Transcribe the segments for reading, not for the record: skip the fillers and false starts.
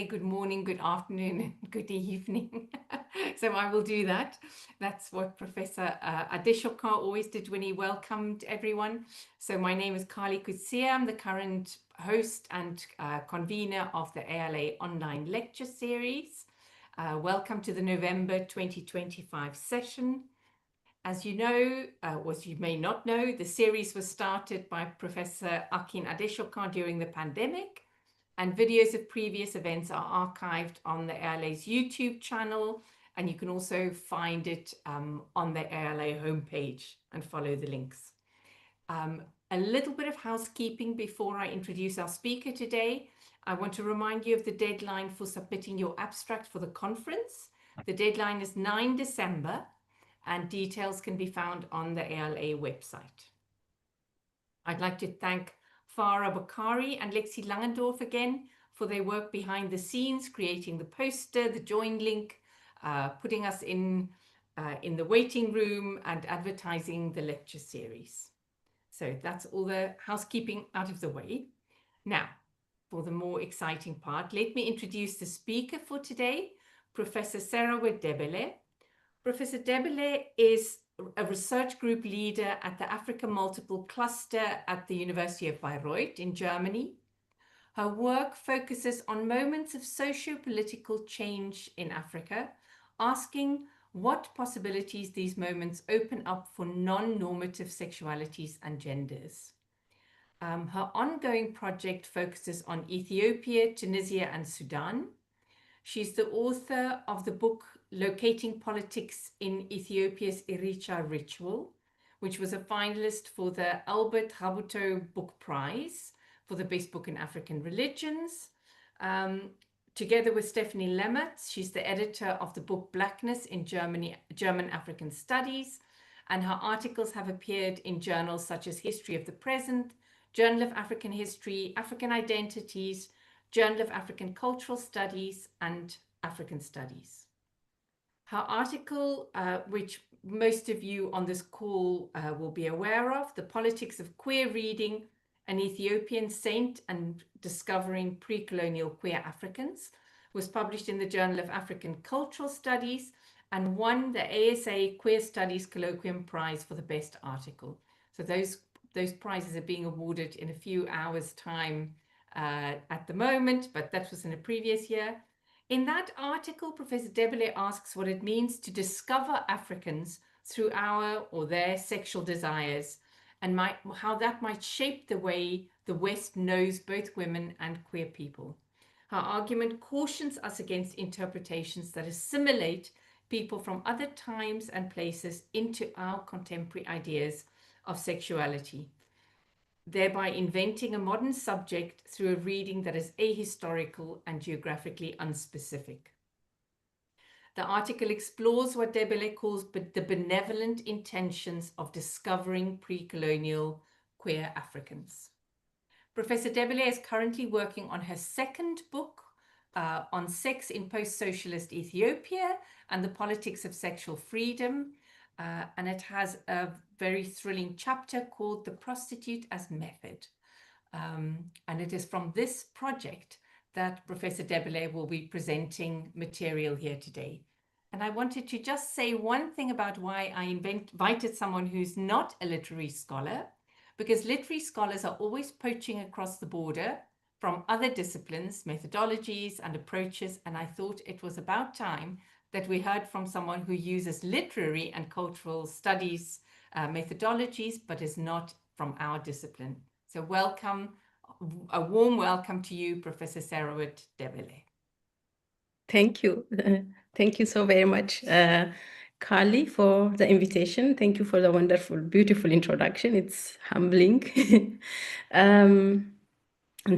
good morning, good afternoon, and good evening. So I will do that. That's what Professor Adeshokar always did when he welcomed everyone. So my name is Carli Coetzee. I'm the current host and convener of the ALA online lecture series. Welcome to the November 2025 session. As you know, or as you may not know, the series was started by Professor Akin Adeshokar during the pandemic, and videos of previous events are archived on the ALA's YouTube channel, and you can also find it on the ALA homepage and follow the links. A little bit of housekeeping before I introduce our speaker today. I want to remind you of the deadline for submitting your abstract for the conference. The deadline is 9 December, and details can be found on the ALA website. I'd like to thank Farah Bakari and Lexi Langendorf again for their work behind the scenes, creating the poster, the join link, putting us in the waiting room, and advertising the lecture series. So that's all the housekeeping out of the way. Now, for the more exciting part, let me introduce the speaker for today, Professor Serawit Debele. Professor Debele is a research group leader at the Africa Multiple Cluster at the University of Bayreuth in Germany. Her work focuses on moments of socio-political change in Africa, asking what possibilities these moments open up for non-normative sexualities and genders. Her ongoing project focuses on Ethiopia, Tunisia, and Sudan. She's the author of the book Locating Politics in Ethiopia's Iricha Ritual, which was a finalist for the Albert Rabuto Book Prize for the best book in African religions. Together with Stephanie Lemmertz, she's the editor of the book Blackness in German African Studies, and her articles have appeared in journals such as History of the Present, Journal of African History, African Identities, Journal of African Cultural Studies, and African Studies. Her article, which most of you on this call will be aware of, The Politics of Queer Reading, An Ethiopian Saint and Discovering Pre-Colonial Queer Africans, was published in the Journal of African Cultural Studies and won the ASA Queer Studies Colloquium Prize for the best article. So those prizes are being awarded in a few hours' time at the moment, but that was in a previous year. In that article, Professor Debele asks what it means to discover Africans through our or their sexual desires, and how that might shape the way the West knows both women and queer people. Her argument cautions us against interpretations that assimilate people from other times and places into our contemporary ideas of sexuality, thereby inventing a modern subject through a reading that is ahistorical and geographically unspecific. The article explores what Debele calls the benevolent intentions of discovering pre-colonial queer Africans. Professor Debele is currently working on her second book on sex in post-socialist Ethiopia and the politics of sexual freedom, and it has a very thrilling chapter called The Prostitute as Method. And it is from this project that Professor Debele will be presenting material here today. And I wanted to just say one thing about why I invited someone who's not a literary scholar, because literary scholars are always poaching across the border from other disciplines, methodologies, and approaches, and I thought it was about time that we heard from someone who uses literary and cultural studies methodologies, but is not from our discipline. So welcome, a warm welcome to you, Professor Serawit Debele. Thank you. Thank you so very much, Carli, for the invitation. Thank you for the wonderful, beautiful introduction. It's humbling. And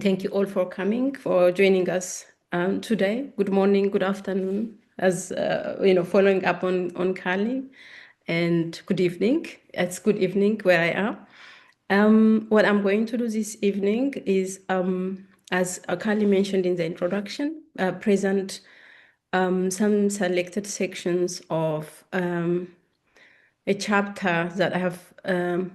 thank you all for coming, for joining us today. Good morning, good afternoon, as following up on Carli, and good evening. It's good evening where I am. What I'm going to do this evening is, as Carli mentioned in the introduction, present some selected sections of a chapter that I have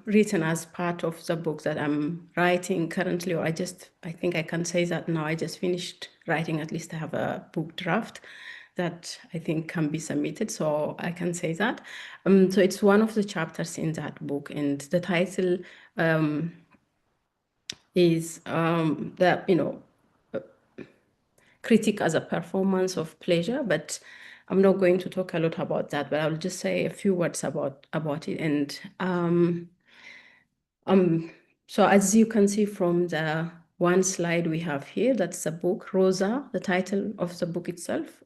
written as part of the book that I'm writing currently, or I think I can say that now. I just finished writing. At least I have a book draft that I think can be submitted, so I can say that. So it's one of the chapters in that book, and the title is that, critique as a performance of pleasure, but I'm not going to talk a lot about that, but I'll just say a few words about it. And so as you can see from the one slide we have here, that's the book, Roza, the title of the book itself.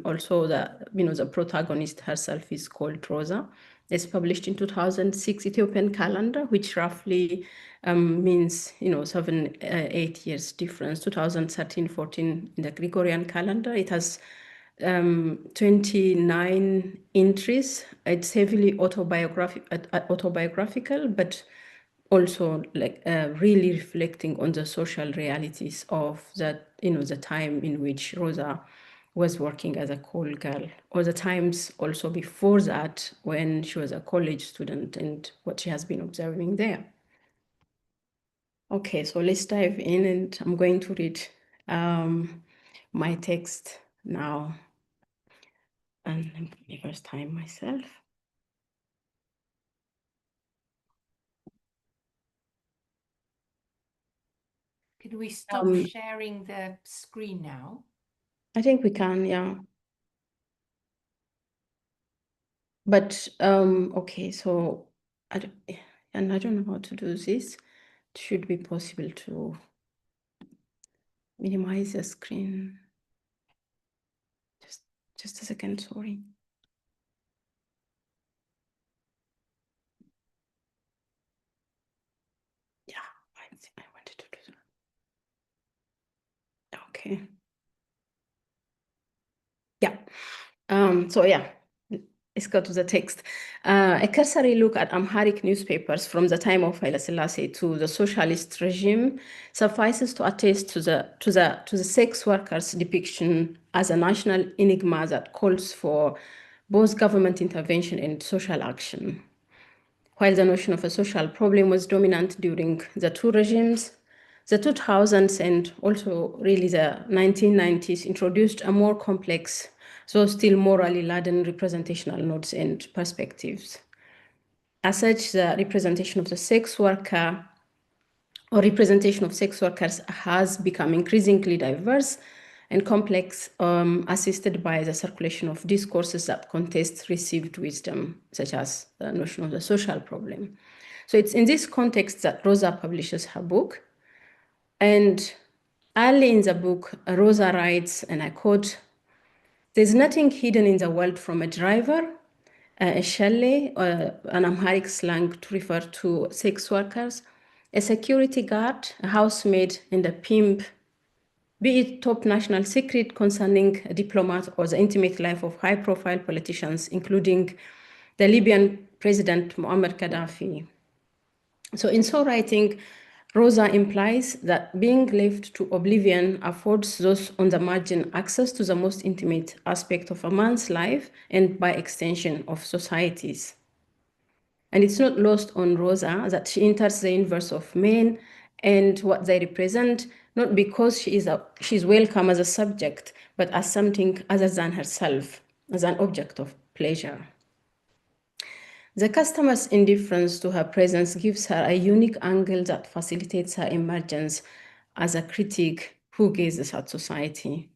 Also the protagonist herself is called Roza. It's published in 2006 Ethiopian calendar, which roughly means, 7-8 years difference. 2013-14 in the Gregorian calendar. It has 29 entries. It's heavily autobiographical, but also really reflecting on the social realities of that, the time in which Roza was working as a call girl, or the times also before that when she was a college student and what she has been observing there. Okay, so let's dive in, and I'm going to read my text now. And let me first time myself. Can we stop sharing the screen now? I think we can, yeah. But okay, so I don't know how to do this. It should be possible to minimize the screen. Just a second, sorry. Yeah, I wanted to do that. Okay. Yeah. So yeah, let's go to the text. A cursory look at Amharic newspapers from the time of Haile Selassie to the socialist regime suffices to attest to the sex workers' depiction as a national enigma that calls for both government intervention and social action. While the notion of a social problem was dominant during the two regimes, the 2000s and also really the 1990s introduced a more complex, so still morally laden representational nodes and perspectives. As such, the representation of the sex worker or representation of sex workers has become increasingly diverse and complex, assisted by the circulation of discourses that contest received wisdom, such as the notion of the social problem. So it's in this context that Roza publishes her book. And early in the book, Roza writes, and I quote, "There's nothing hidden in the world from a driver, a Shele, an Amharic slang to refer to sex workers, a security guard, a housemaid, and a pimp, be it top national secret concerning a diplomat or the intimate life of high-profile politicians, including the Libyan President Muammar Gaddafi." So in so writing, Roza implies that being left to oblivion affords those on the margin access to the most intimate aspect of a man's life and, by extension, of societies. And it's not lost on Roza that she enters the universe of men and what they represent, not because she's welcome as a subject, but as something other than herself, as an object of pleasure. The customer's indifference to her presence gives her a unique angle that facilitates her emergence as a critic who gazes at society.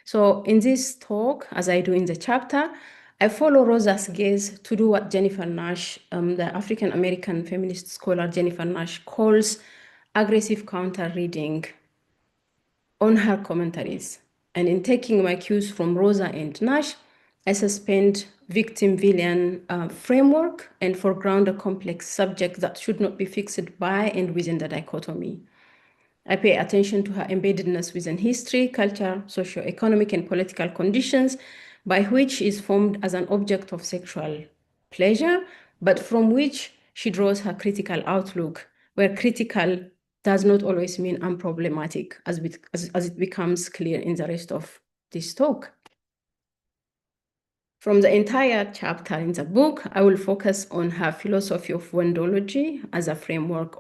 So in this talk, as I do in the chapter, I follow Roza's gaze to do what Jennifer Nash, the African-American feminist scholar Jennifer Nash, calls aggressive counter-reading on her commentaries. And in taking my cues from Roza and Nash, I suspend victim-villain framework and foreground a complex subject that should not be fixed by and within the dichotomy. I pay attention to her embeddedness within history, culture, socio-economic and political conditions by which she is formed as an object of sexual pleasure, but from which she draws her critical outlook, where critical does not always mean unproblematic, as it becomes clear in the rest of this talk. From the entire chapter in the book, I will focus on her philosophy of wendology as a framework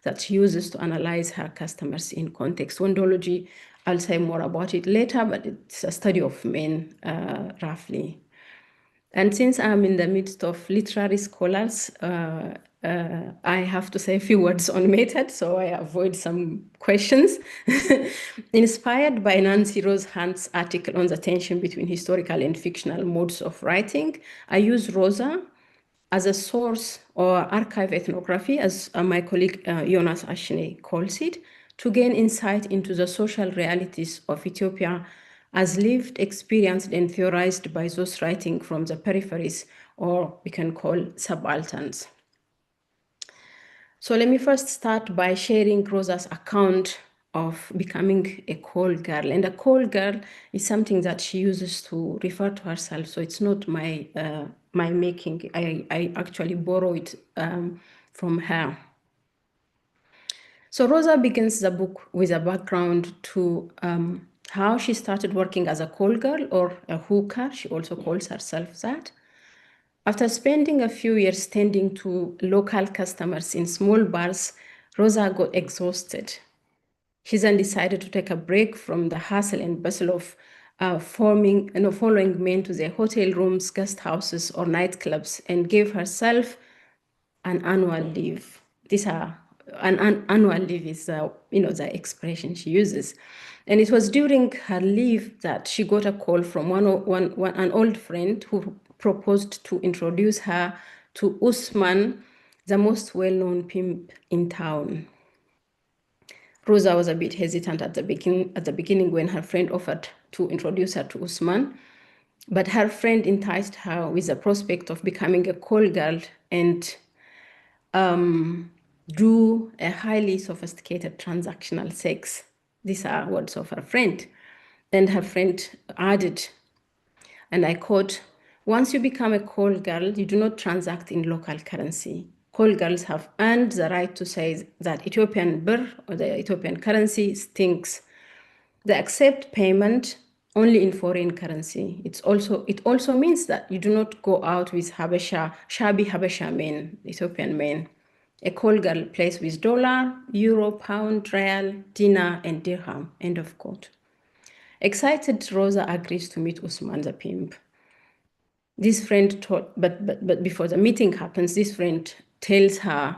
that she uses to analyze her customers in context. Wondology, I'll say more about it later, but it's a study of men, roughly. And since I'm in the midst of literary scholars, I have to say a few words on method, so I avoid some questions. Inspired by Nancy Rose Hunt's article on the tension between historical and fictional modes of writing, I use Roza as a source or archive ethnography, as my colleague Jonas Ashne calls it, to gain insight into the social realities of Ethiopia as lived, experienced, and theorized by those writing from the peripheries, or we can call subalterns. So let me first start by sharing Roza's account of becoming a call girl. And a call girl is something that she uses to refer to herself. So it's not my making. I actually borrow it from her. So Roza begins the book with a background to how she started working as a call girl or a hooker. She also calls herself that. After spending a few years tending to local customers in small bars, Roza got exhausted. She then decided to take a break from the hustle and bustle of following men to their hotel rooms, guest houses, or nightclubs, and gave herself an annual leave. An annual leave is the expression she uses. And it was during her leave that she got a call from an old friend who proposed to introduce her to Usman, the most well-known pimp in town. Roza was a bit hesitant at the beginning when her friend offered to introduce her to Usman, but her friend enticed her with the prospect of becoming a call girl and do a highly sophisticated transactional sex. These are words of her friend. And her friend added, and I quote, "Once you become a call girl, you do not transact in local currency. Call girls have earned the right to say that Ethiopian birr, or the Ethiopian currency, stinks. They accept payment only in foreign currency. It also means that you do not go out with shabby Habesha men, Ethiopian men. A call girl plays with dollar, euro, pound, real, dinar, and dirham." End of quote. Excited, Roza agrees to meet Usman the pimp. This friend told, but before the meeting happens, this friend tells her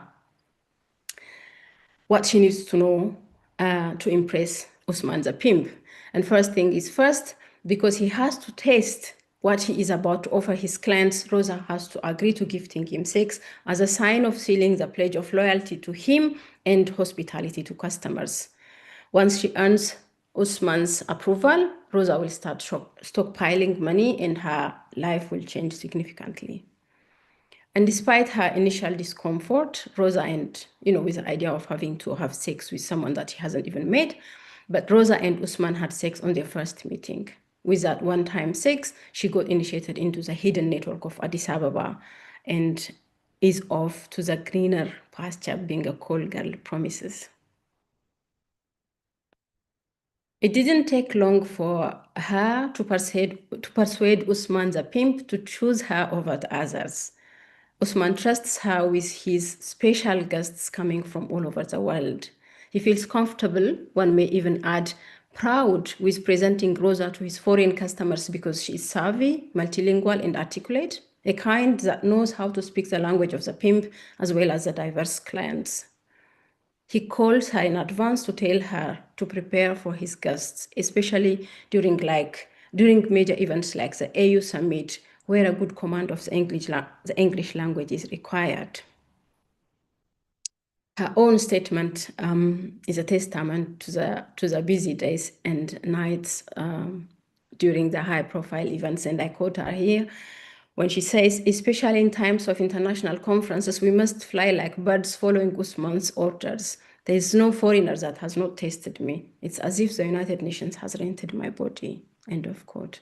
what she needs to know to impress Usman the pimp. And first thing is first, because he has to taste what he is about to offer his clients, Roza has to agree to gifting him sex as a sign of sealing the pledge of loyalty to him and hospitality to customers. Once she earns Usman's approval, Roza will start stockpiling money and her life will change significantly. And despite her initial discomfort, Roza with the idea of having to have sex with someone that she hasn't even met, but Roza and Usman had sex on their first meeting. With that one-time sex, she got initiated into the hidden network of Addis Ababa and is off to the greener pasture being a call girl promises. It didn't take long for her to persuade Usman the pimp to choose her over the others. Usman trusts her with his special guests coming from all over the world. He feels comfortable, one may even add proud, with presenting Roza to his foreign customers because she is savvy, multilingual, and articulate, a kind that knows how to speak the language of the pimp as well as the diverse clients. He calls her in advance to tell her to prepare for his guests, especially during major events like the AU Summit, where a good command of the English language is required. Her own statement is a testament to the busy days and nights during the high-profile events, and I quote her here when she says, "Especially in times of international conferences, we must fly like birds following Usman's orders. There is no foreigner that has not tasted me. It's as if the United Nations has rented my body." End of quote.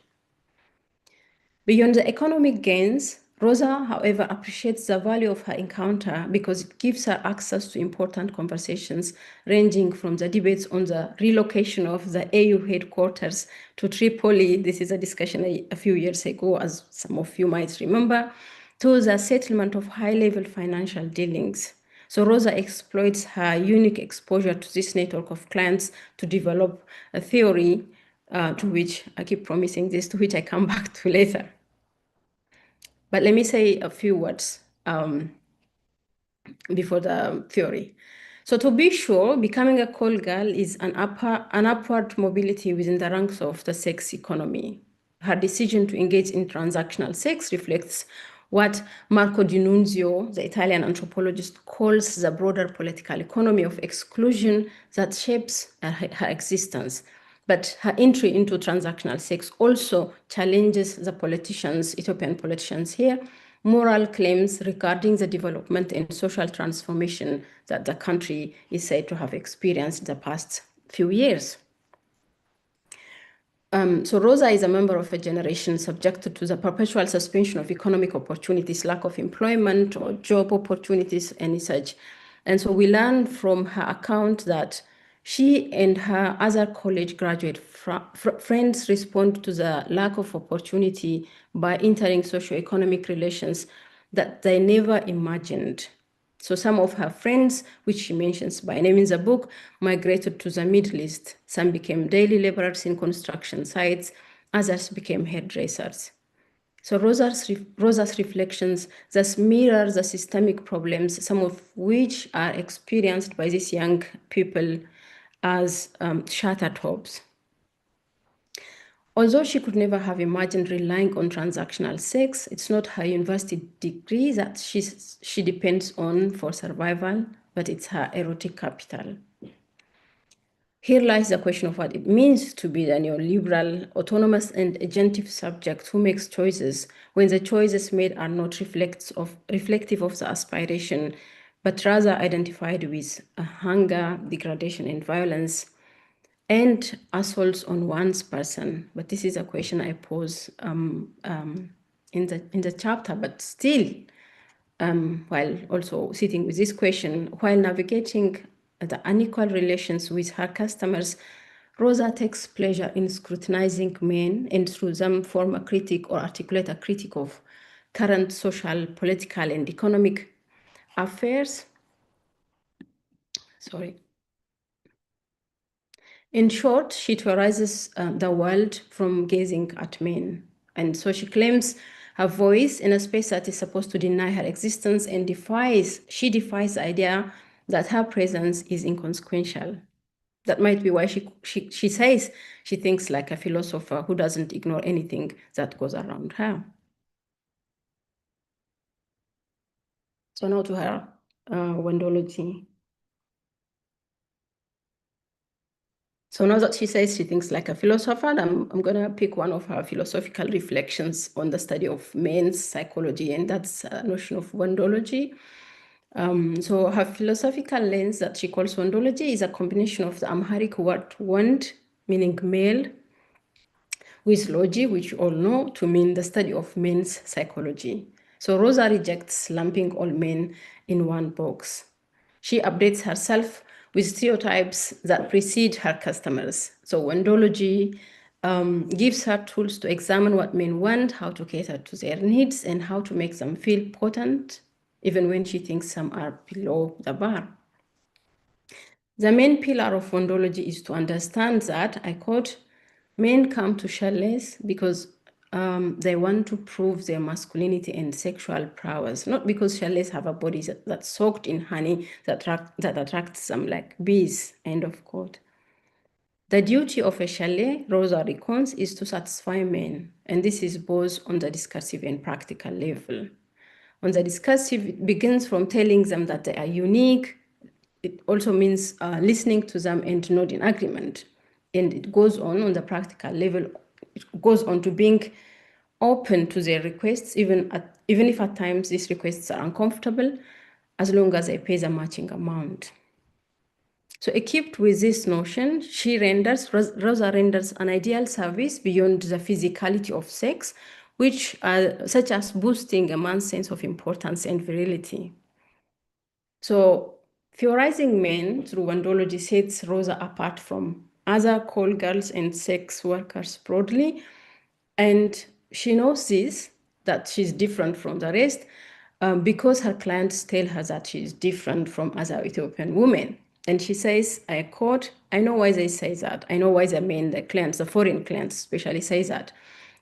Beyond the economic gains, Roza, however, appreciates the value of her encounter because it gives her access to important conversations ranging from the debates on the relocation of the AU headquarters to Tripoli. This is a discussion a few years ago, as some of you might remember, to the settlement of high-level financial dealings. So Roza exploits her unique exposure to this network of clients to develop a theory to which I keep promising this, to which I come back to later. But let me say a few words before the theory. So to be sure, becoming a call girl is an upward mobility within the ranks of the sex economy. Her decision to engage in transactional sex reflects what Marco Di Nunzio, the Italian anthropologist, calls the broader political economy of exclusion that shapes her existence. But her entry into transactional sex also challenges the politicians, Ethiopian politicians here, moral claims regarding the development and social transformation that the country is said to have experienced the past few years. So Roza is a member of a generation subjected to the perpetual suspension of economic opportunities, lack of employment or job opportunities, any such. And so we learn from her account that she and her other college graduate friends respond to the lack of opportunity by entering socio-economic relations that they never imagined. So some of her friends, which she mentions by name in the book, migrated to the Middle East. Some became daily laborers in construction sites, others became hairdressers. So Roza's reflections thus mirror the systemic problems, some of which are experienced by these young people as shattered hopes. Although she could never have imagined relying on transactional sex, it's not her university degree that she depends on for survival, but it's her erotic capital. Here lies the question of what it means to be a neoliberal, autonomous, and agentive subject who makes choices when the choices made are not reflective of the aspiration, but rather identified with hunger, degradation, and violence, and assaults on one's person. But this is a question I pose in the chapter, but still, while also sitting with this question, while navigating the unequal relations with her customers, Roza takes pleasure in scrutinizing men and through them form a critique or articulate a critique of current social, political, and economic affairs. Sorry. In short, she theorizes the world from gazing at men. And so she claims her voice in a space that is supposed to deny her existence and she defies the idea that her presence is inconsequential. That might be why she says she thinks like a philosopher who doesn't ignore anything that goes around her. So now to her wondology. So now that she says she thinks like a philosopher, I'm going to pick one of her philosophical reflections on the study of men's psychology, and that's a notion of wondology. So her philosophical lens that she calls wondology is a combination of the Amharic word wand, meaning male, with logi, which you all know to mean the study of men's psychology. So Roza rejects lumping all men in one box. She updates herself with stereotypes that precede her customers. So wondology gives her tools to examine what men want, how to cater to their needs, and how to make them feel potent, even when she thinks some are below the bar. The main pillar of wondology is to understand that, I quote, men come to Shele's because they want to prove their masculinity and sexual prowess, not because Shele's have a body that's soaked in honey that attracts them like bees, end of quote. The duty of a Shele, Roza recounts, is to satisfy men, and this is both on the discursive and practical level. On the discursive, it begins from telling them that they are unique. It also means listening to them and nodding agreement. And it goes on the practical level, it goes on to being open to their requests, even if at times these requests are uncomfortable, as long as they pay the matching amount. So equipped with this notion, Roza renders an ideal service beyond the physicality of sex, which are such as boosting a man's sense of importance and virility. So theorizing men through wondology sets Roza apart from other call girls and sex workers broadly. And she knows this, that she's different from the rest, because her clients tell her that she is different from other Ethiopian women. And she says, I quote, I know why they say that. I know why the men, the clients, the foreign clients especially say that.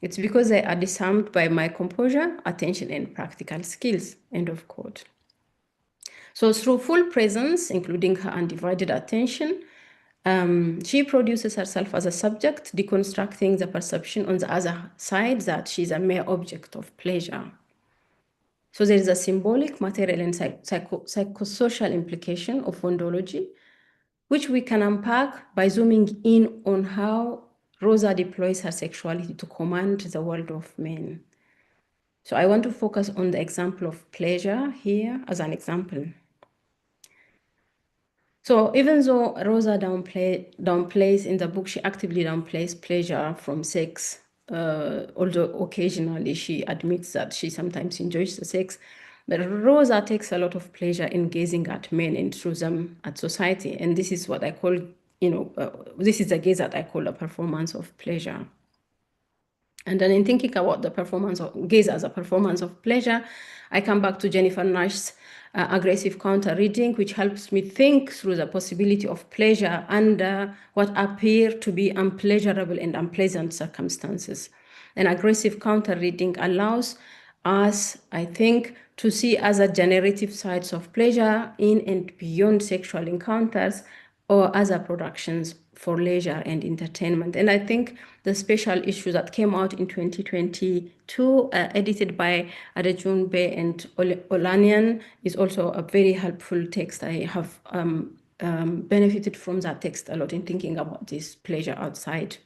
It's because they are disarmed by my composure, attention, and practical skills, end of quote. So through full presence, including her undivided attention, she produces herself as a subject, deconstructing the perception on the other side that she's a mere object of pleasure. So there is a symbolic, material, and psychosocial implication of ontology, which we can unpack by zooming in on how Roza deploys her sexuality to command the world of men. So I want to focus on the example of pleasure here as an example. So even though Roza downplays in the book, she actively downplays pleasure from sex, although occasionally she admits that she sometimes enjoys the sex. But Roza takes a lot of pleasure in gazing at men and through them at society. And this is what I call, this is the gaze that I call a performance of pleasure. And then in thinking about the performance of gaze as a performance of pleasure, I come back to Jennifer Nash's aggressive counter reading, which helps me think through the possibility of pleasure under what appear to be unpleasurable and unpleasant circumstances. An aggressive counter reading allows us, I think, to see other generative sides of pleasure in and beyond sexual encounters or other productions for leisure and entertainment. And I think the special issue that came out in 2022, edited by Adejunbe and Olanian, is also a very helpful text. I have benefited from that text a lot in thinking about this pleasure outside.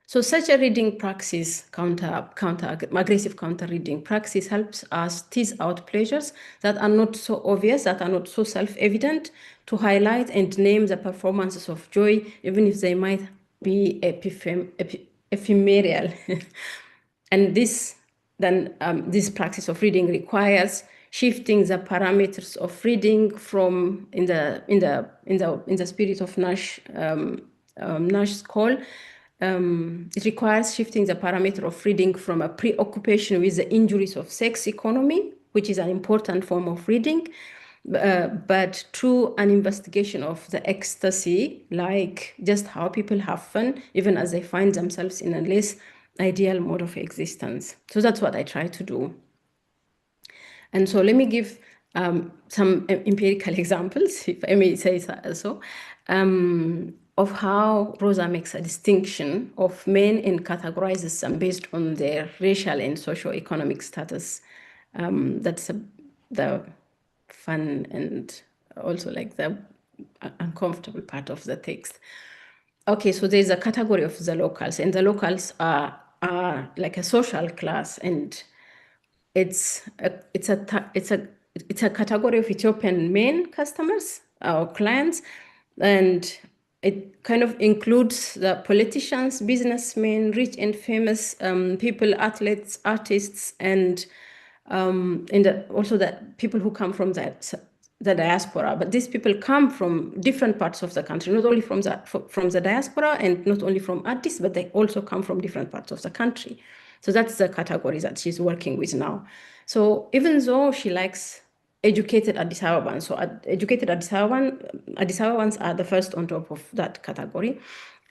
So such a reading praxis, aggressive counter reading praxis, helps us tease out pleasures that are not so obvious, that are not so self-evident, to highlight and name the performances of joy, even if they might be ephemeral. And this practice of reading requires shifting the parameters of reading from in the spirit of Nash's call. It requires shifting the parameter of reading from a preoccupation with the injuries of sex economy, which is an important form of reading, but to an investigation of the ecstasy, like just how people have fun, even as they find themselves in a less ideal mode of existence. So that's what I try to do. And so let me give some empirical examples, if I may say so, of how Roza makes a distinction of men and categorizes them based on their racial and socio-economic status. That's the fun and also like the uncomfortable part of the text. Okay, so there's a category of the locals, and the locals are like a social class, and it's a category of Ethiopian men customers or clients, and it kind of includes the politicians, businessmen, rich and famous people, athletes, artists, and also the people who come from the diaspora. But these people come from different parts of the country, not only from the diaspora and not only from Addis, but they also come from different parts of the country. So that's the category that she's working with now. So even though she likes educated Addis Ababans, so educated Addis Ababans are the first on top of that category.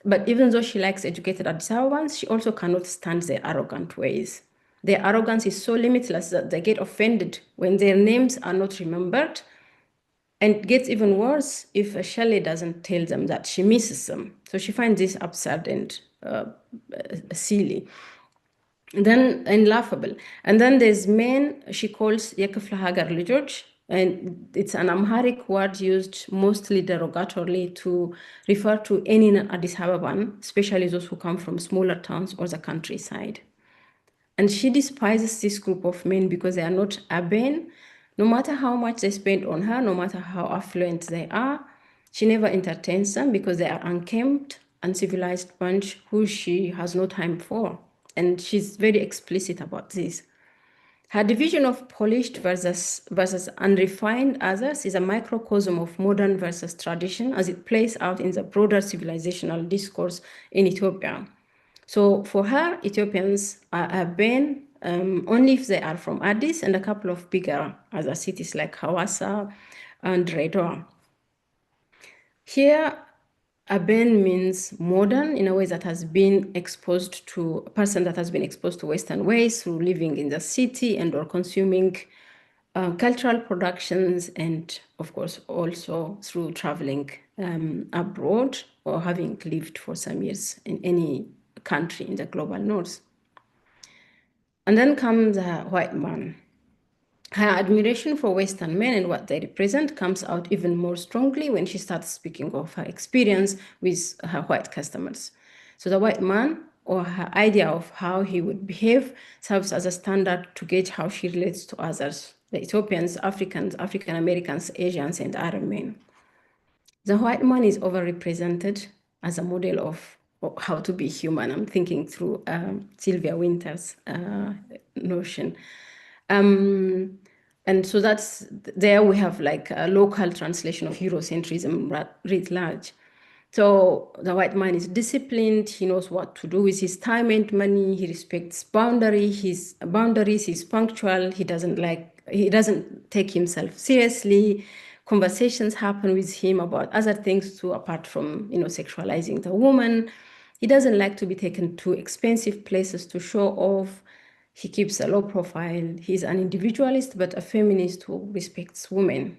But even though she likes educated Addis Ababans, she also cannot stand their arrogant ways. Their arrogance is so limitless that they get offended when their names are not remembered. And it gets even worse if Shele doesn't tell them that she misses them. So she finds this absurd and silly. And laughable. And then there's men she calls Yekefla Hagar Ligeorge, and it's an Amharic word used mostly derogatorily to refer to any Addis Ababan, especially those who come from smaller towns or the countryside. And she despises this group of men because they are not urbane. No matter how much they spend on her, no matter how affluent they are, she never entertains them because they are unkempt, uncivilized bunch who she has no time for. And she's very explicit about this. Her division of polished versus unrefined others is a microcosm of modern versus tradition as it plays out in the broader civilizational discourse in Ethiopia. So for her, Ethiopians are urbane, only if they are from Addis and a couple of bigger other cities like Hawassa and Redor. Here, urban means modern in a way that has been exposed to a person that has been exposed to Western ways through living in the city and or consuming cultural productions, and of course also through traveling abroad or having lived for some years in any country in the global north. And then comes the white man. Her admiration for Western men and what they represent comes out even more strongly when she starts speaking of her experience with her white customers. So the white man, or her idea of how he would behave, serves as a standard to gauge how she relates to others, the Ethiopians, Africans, African Americans, Asians, and Arab men. The white man is overrepresented as a model of how to be human. I'm thinking through Sylvia Winter's notion. And so that's, there we have like a local translation of Eurocentrism writ large. So the white man is disciplined, he knows what to do with his time and money, he respects boundaries, he's punctual, he doesn't take himself seriously. Conversations happen with him about other things too, apart from, sexualizing the woman. He doesn't like to be taken to expensive places to show off. He keeps a low profile. He's an individualist, but a feminist who respects women.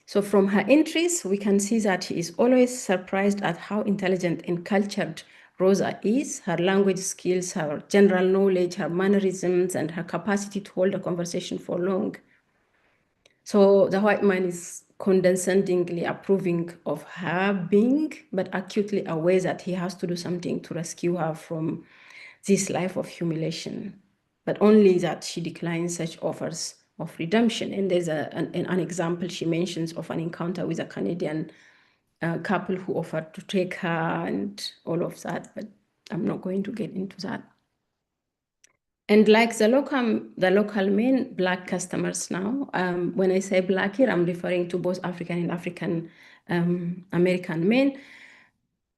So from her entries, we can see that he is always surprised at how intelligent and cultured Roza is, her language skills, her general knowledge, her mannerisms, and her capacity to hold a conversation for long. So the white man is condescendingly approving of her being, but acutely aware that he has to do something to rescue her from this life of humiliation, but only that she declines such offers of redemption. And there's an example she mentions of an encounter with a Canadian couple who offered to take her and all of that, but I'm not going to get into that. And like the local men, Black customers now, when I say Black here, I'm referring to both African and African American men,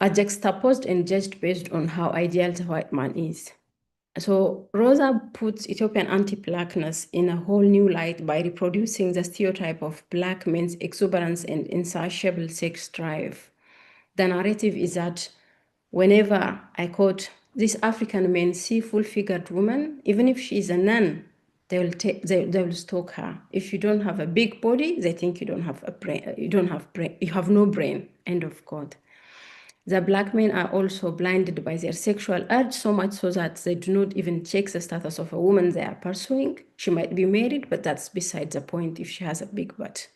are juxtaposed and judged based on how ideal the white man is. So Roza puts Ethiopian anti-Blackness in a whole new light by reproducing the stereotype of Black men's exuberance and insatiable sex drive. The narrative is that whenever, I quote, these African men see full-figured woman, even if she is a nun, they will stalk her. If you don't have a big body, they think you don't have a brain. You have no brain. End of quote. The Black men are also blinded by their sexual urge, so much so that they do not even check the status of a woman they are pursuing. She might be married, but that's beside the point if she has a big butt.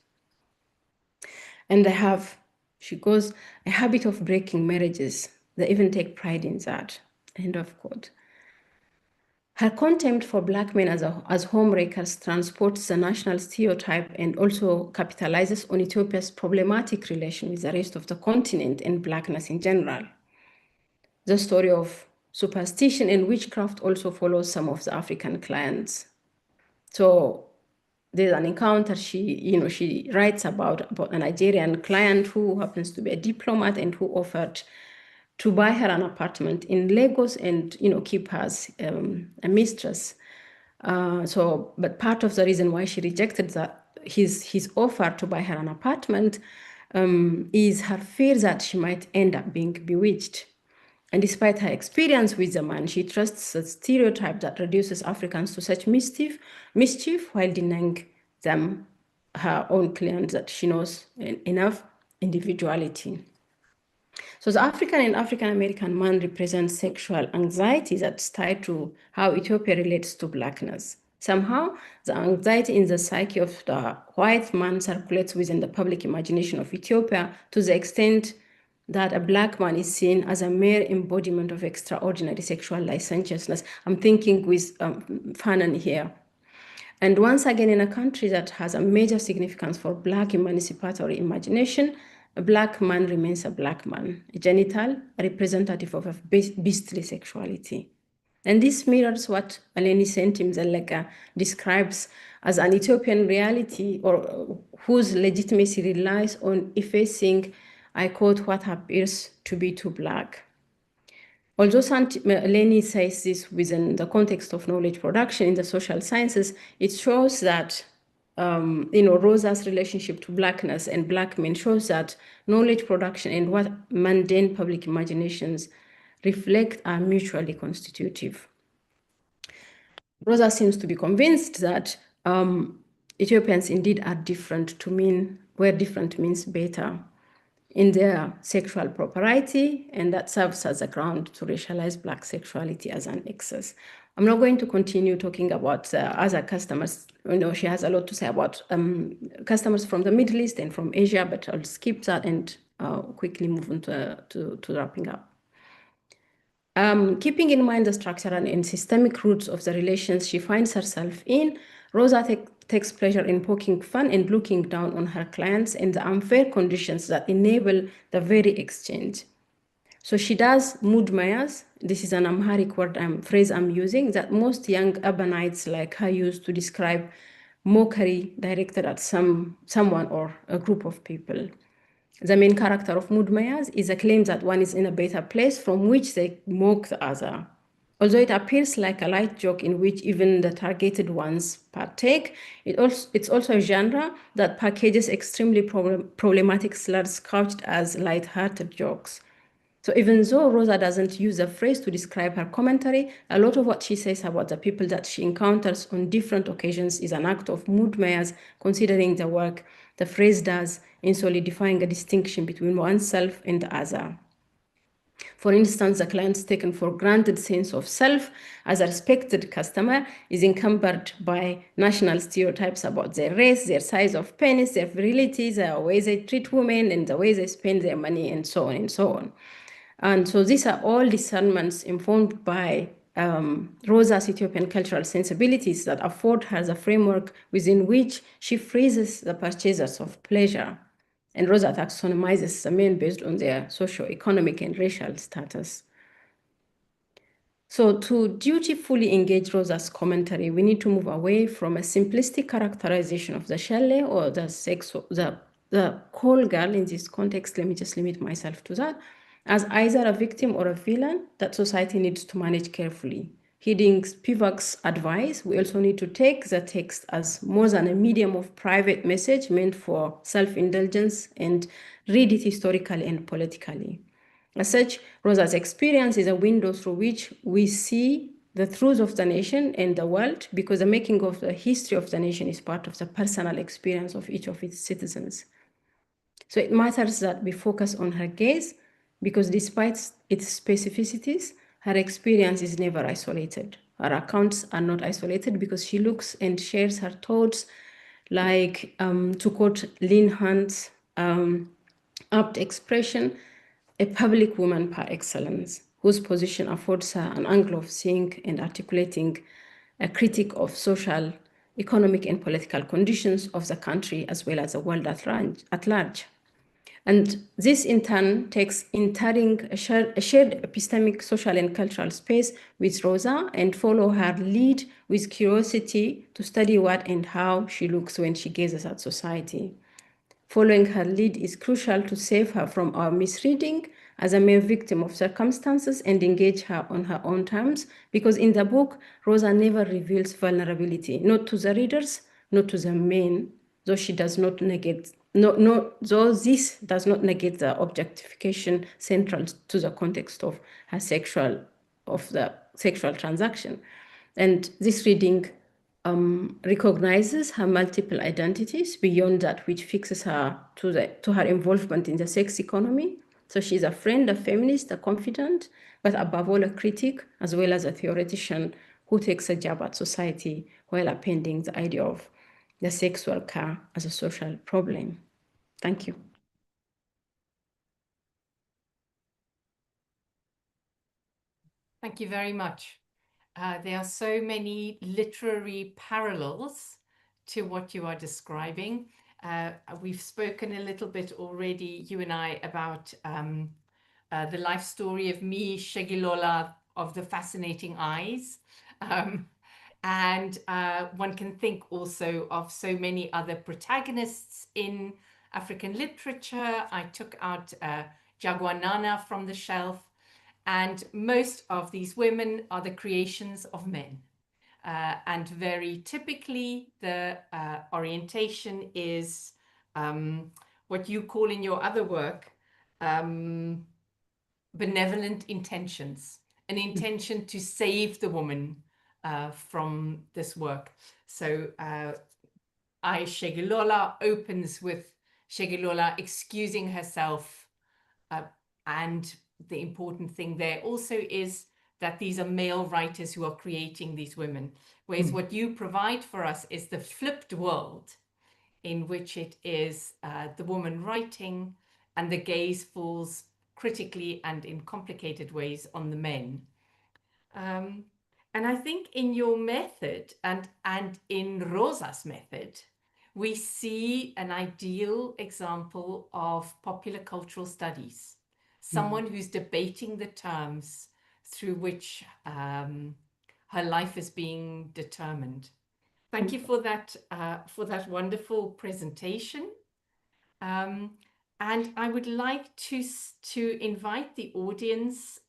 And they have, she goes, a habit of breaking marriages. They even take pride in that. End of quote. Her contempt for Black men as homewreckers transports the national stereotype and also capitalizes on Ethiopia's problematic relation with the rest of the continent and Blackness in general. The story of superstition and witchcraft also follows some of the African clients. So there's an encounter she writes about a Nigerian client who happens to be a diplomat and who offered to buy her an apartment in Lagos and keep her as a mistress. But part of the reason why she rejected his offer to buy her an apartment is her fear that she might end up being bewitched. And despite her experience with the man, she trusts the stereotype that reduces Africans to such mischief while denying them her own clients that she knows enough individuality. So the African and African American man represents sexual anxiety that's tied to how Ethiopia relates to Blackness. Somehow, the anxiety in the psyche of the white man circulates within the public imagination of Ethiopia to the extent that a Black man is seen as a mere embodiment of extraordinary sexual licentiousness. I'm thinking with Fanon here. And once again, in a country that has a major significance for Black emancipatory imagination, a Black man remains a Black man, a genital, a representative of a beastly sexuality. And this mirrors what Eleni Sentim describes as an Ethiopian reality, or whose legitimacy relies on effacing, I quote, what appears to be too Black. Although Leni says this within the context of knowledge production in the social sciences, it shows that Roza's relationship to Blackness and Black men shows that knowledge production and what mundane public imaginations reflect are mutually constitutive. Roza seems to be convinced that Ethiopians indeed are different to mean, where different means better in their sexual propriety, and that serves as a ground to racialize Black sexuality as an excess. I'm not going to continue talking about other customers. She has a lot to say about customers from the Middle East and from Asia, but I'll skip that and quickly move on to wrapping up. Keeping in mind the structural and systemic roots of the relations she finds herself in, Roza takes pleasure in poking fun and looking down on her clients and the unfair conditions that enable the very exchange. So she does mood mayas. This is an Amharic phrase I'm using that most young urbanites like her use to describe mockery directed at someone or a group of people. The main character of mood mayas is a claim that one is in a better place from which they mock the other. Although it appears like a light joke in which even the targeted ones partake, it's also a genre that packages extremely problematic slurs couched as light-hearted jokes. So even though Roza doesn't use a phrase to describe her commentary, a lot of what she says about the people that she encounters on different occasions is an act of mood mayas, considering the work the phrase does in solidifying a distinction between oneself and the other. For instance, the client's taken for granted sense of self as a respected customer is encumbered by national stereotypes about their race, their size of penis, their virility, the way they treat women, and the way they spend their money, and so on and so on. And so these are all discernments informed by Roza's Ethiopian cultural sensibilities that afford her the framework within which she phrases the purchasers of pleasure. And Roza taxonomizes the men based on their socio-economic and racial status. So to dutifully engage Roza's commentary, we need to move away from a simplistic characterization of the Shele or the call girl in this context. Let me just limit myself to that, as either a victim or a villain that society needs to manage carefully. Heeding Spivak's advice, we also need to take the text as more than a medium of private message meant for self-indulgence and read it historically and politically. As such, Roza's experience is a window through which we see the truth of the nation and the world, because the making of the history of the nation is part of the personal experience of each of its citizens. So it matters that we focus on her gaze, because despite its specificities, her experience is never isolated. Her accounts are not isolated because she looks and shares her thoughts, like, to quote Lynn Hunt's apt expression, a public woman par excellence, whose position affords her an angle of seeing and articulating a critique of social, economic, and political conditions of the country as well as the world at large. And this in turn takes entering a shared epistemic, social, and cultural space with Roza and follow her lead with curiosity to study what and how she looks when she gazes at society. Following her lead is crucial to save her from our misreading as a mere victim of circumstances and engage her on her own terms, because in the book, Roza never reveals vulnerability, not to the readers, not to the men, though she does not negate, though this does not negate the objectification central to the context of the sexual transaction. And this reading recognizes her multiple identities beyond that which fixes her to her involvement in the sex economy. So she's a friend, a feminist, a confidant, but above all a critic, as well as a theoretician who takes a jab at society while appending the idea of the sexual car as a social problem. Thank you. Thank you very much. There are so many literary parallels to what you are describing. We've spoken a little bit already, you and I, about the life story of me, Shegilola, of the Fascinating Eyes. And one can think also of so many other protagonists in African literature. I took out Jagwanana from the shelf. And most of these women are the creations of men. And very typically, the orientation is what you call in your other work benevolent intentions, an intention to save the woman from this work. So Shegelola opens with Shegelola excusing herself, and the important thing there also is that these are male writers who are creating these women, whereas what you provide for us is the flipped world in which it is the woman writing and the gaze falls critically and in complicated ways on the men. And I think in your method and in Roza's method, we see an ideal example of popular cultural studies, someone who's debating the terms through which her life is being determined. Thank you for that wonderful presentation. And I would like to invite the audience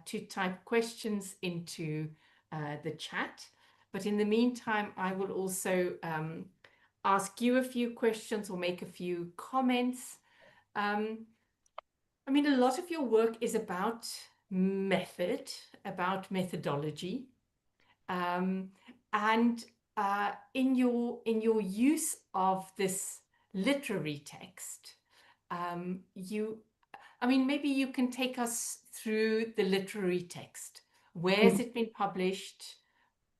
to type questions into the chat. But in the meantime, I will also ask you a few questions or make a few comments. I mean, a lot of your work is about method, about methodology. And in your use of this literary text, maybe you can take us through the literary text. Where has it been published?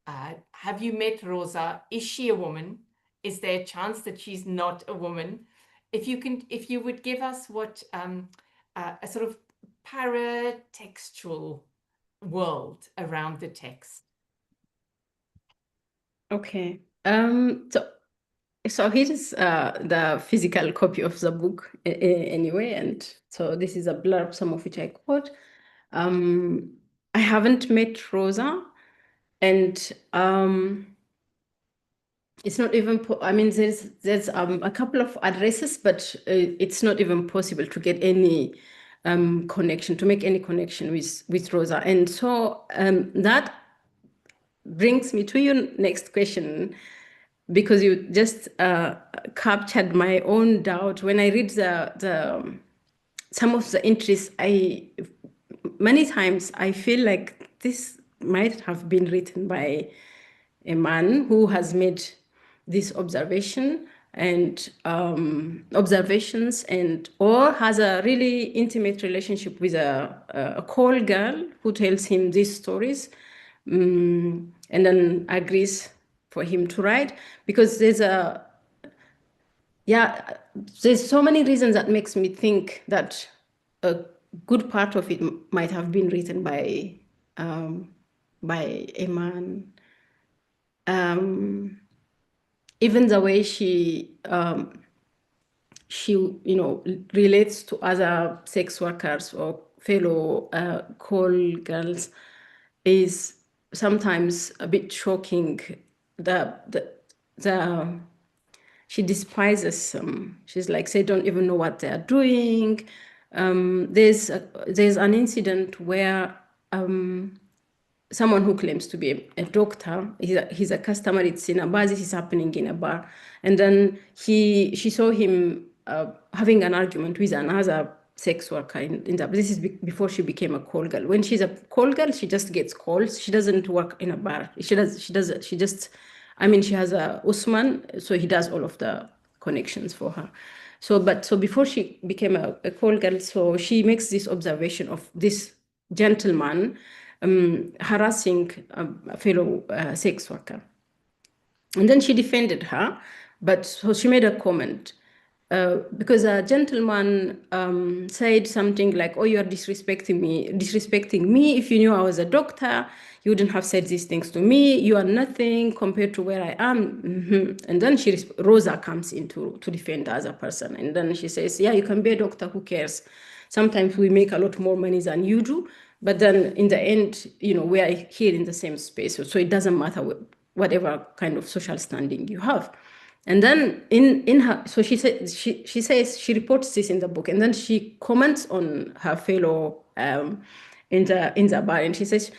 Have you met Roza? Is she a woman? Is there a chance that she's not a woman? If you would give us what a sort of paratextual world around the text. Okay. So here is the physical copy of the book anyway, and so this is a blurb, some of which I quote. I haven't met Roza, and it's not even, there's a couple of addresses, but it's not even possible to get any connection, to make any connection with Roza. And so that brings me to your next question, because you just captured my own doubt. When I read some of the entries, many times I feel like this might have been written by a man who has made this observations and or has a really intimate relationship with a call girl who tells him these stories, and then agrees for him to write, because there's so many reasons that makes me think that a good part of it might have been written by a man. Even the way she relates to other sex workers or fellow call girls is sometimes a bit shocking. She despises them. She's like, they don't even know what they are doing. There's an incident where someone who claims to be a doctor, he's a customer, it's in a bar, this is happening in a bar. And then she saw him having an argument with another sex worker this is before she became a call girl. When she's a call girl, she just gets calls. She doesn't work in a bar. She has a Usman, so he does all of the connections for her. So before she became a call girl, so she makes this observation of this gentleman harassing a fellow sex worker. And then she defended her, but so she made a comment. Because a gentleman said something like, "Oh, you are disrespecting me. If you knew I was a doctor, you wouldn't have said these things to me. You are nothing compared to where I am." And then Roza comes in to defend the other person. And then she says, "Yeah, you can be a doctor. Who cares? Sometimes we make a lot more money than you do. But then in the end, we are here in the same space. So it doesn't matter whatever kind of social standing you have." And then in her, so she says she reports this in the book, and then she comments on her fellow in the bar, and he says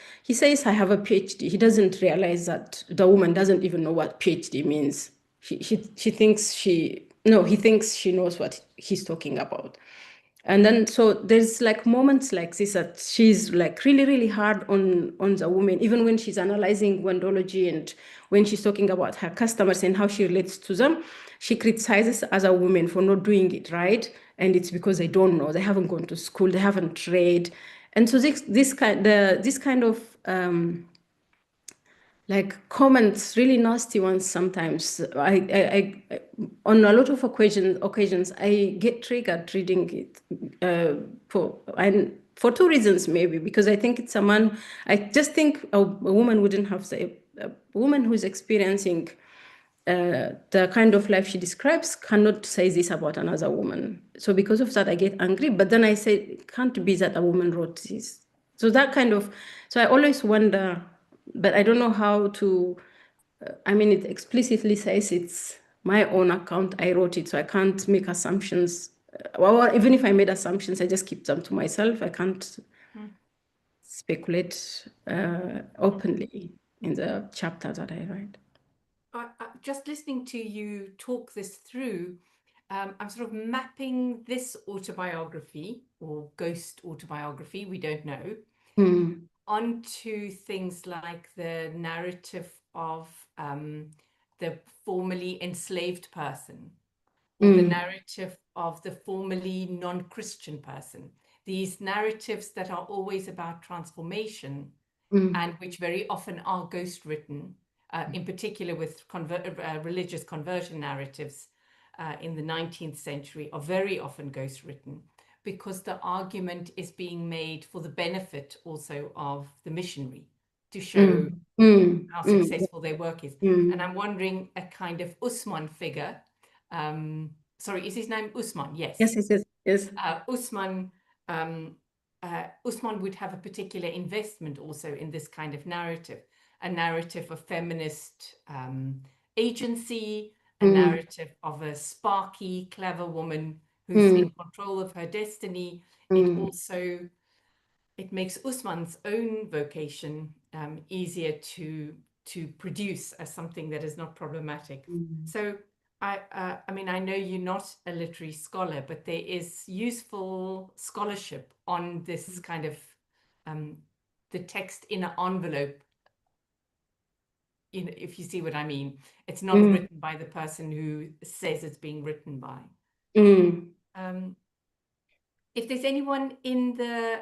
I have a PhD. He doesn't realize that the woman doesn't even know what PhD means. She thinks she no he thinks she knows what he's talking about. And then so there's like moments like this that she's like really, really hard on the woman, even when she's analyzing wondology and when she's talking about her customers and how she relates to them, she criticizes other women for not doing it right. And it's because they don't know, they haven't gone to school, they haven't read. And so this kind of like comments, really nasty ones sometimes. On a lot of occasions, I get triggered reading it for two reasons, maybe because I think it's a man. I just think a woman wouldn't have a woman who's experiencing the kind of life she describes cannot say this about another woman. So because of that, I get angry. But then I say, it can't be that a woman wrote this. So so I always wonder, but I don't know how to, I mean, it explicitly says it's my own account. I wrote it, so I can't make assumptions. Well, even if I made assumptions, I just keep them to myself. I can't speculate openly in the chapter that I write. Just listening to you talk this through, I'm sort of mapping this autobiography or ghost autobiography, we don't know, onto things like the narrative of the formerly enslaved person or the narrative of the formerly non-Christian person. These narratives that are always about transformation and which very often are ghost written, in particular with religious conversion narratives in the 19th century, are very often ghost written because the argument is being made for the benefit also of the missionary to show how successful their work is. And I'm wondering a kind of Usman figure. Sorry, is his name Usman? Yes. Yes. Usman Usman would have a particular investment also in this kind of narrative, a narrative of feminist agency, a narrative of a sparky, clever woman who's in control of her destiny. It makes Usman's own vocation easier to produce as something that is not problematic. So I mean, I know you're not a literary scholar, but there is useful scholarship on this kind of the text in an envelope. If you see what I mean, it's not written by the person who says it's being written by. If there's anyone in the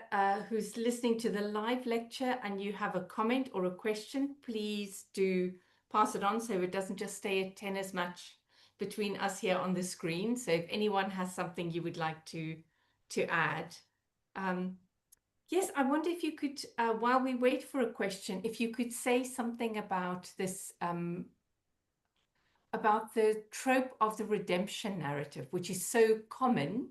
who's listening to the live lecture and you have a comment or a question, please do pass it on so it doesn't just stay a tennis match between us here on the screen. So if anyone has something you would like to add. Yes, I wonder if you could, while we wait for a question, if you could say something about this, about the trope of the redemption narrative, which is so common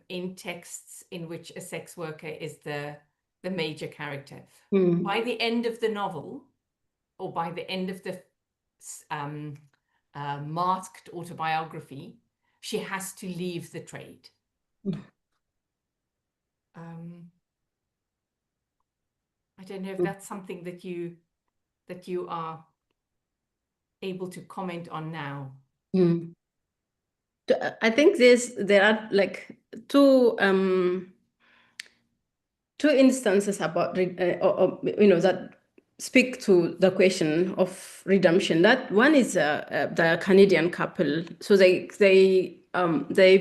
in texts in which a sex worker is the major character. By the end of the novel, or by the end of the masked autobiography, she has to leave the trade. I don't know if that's something that you are able to comment on now. I think there are like two instances about that speak to the question of redemption. That one is the Canadian couple. So they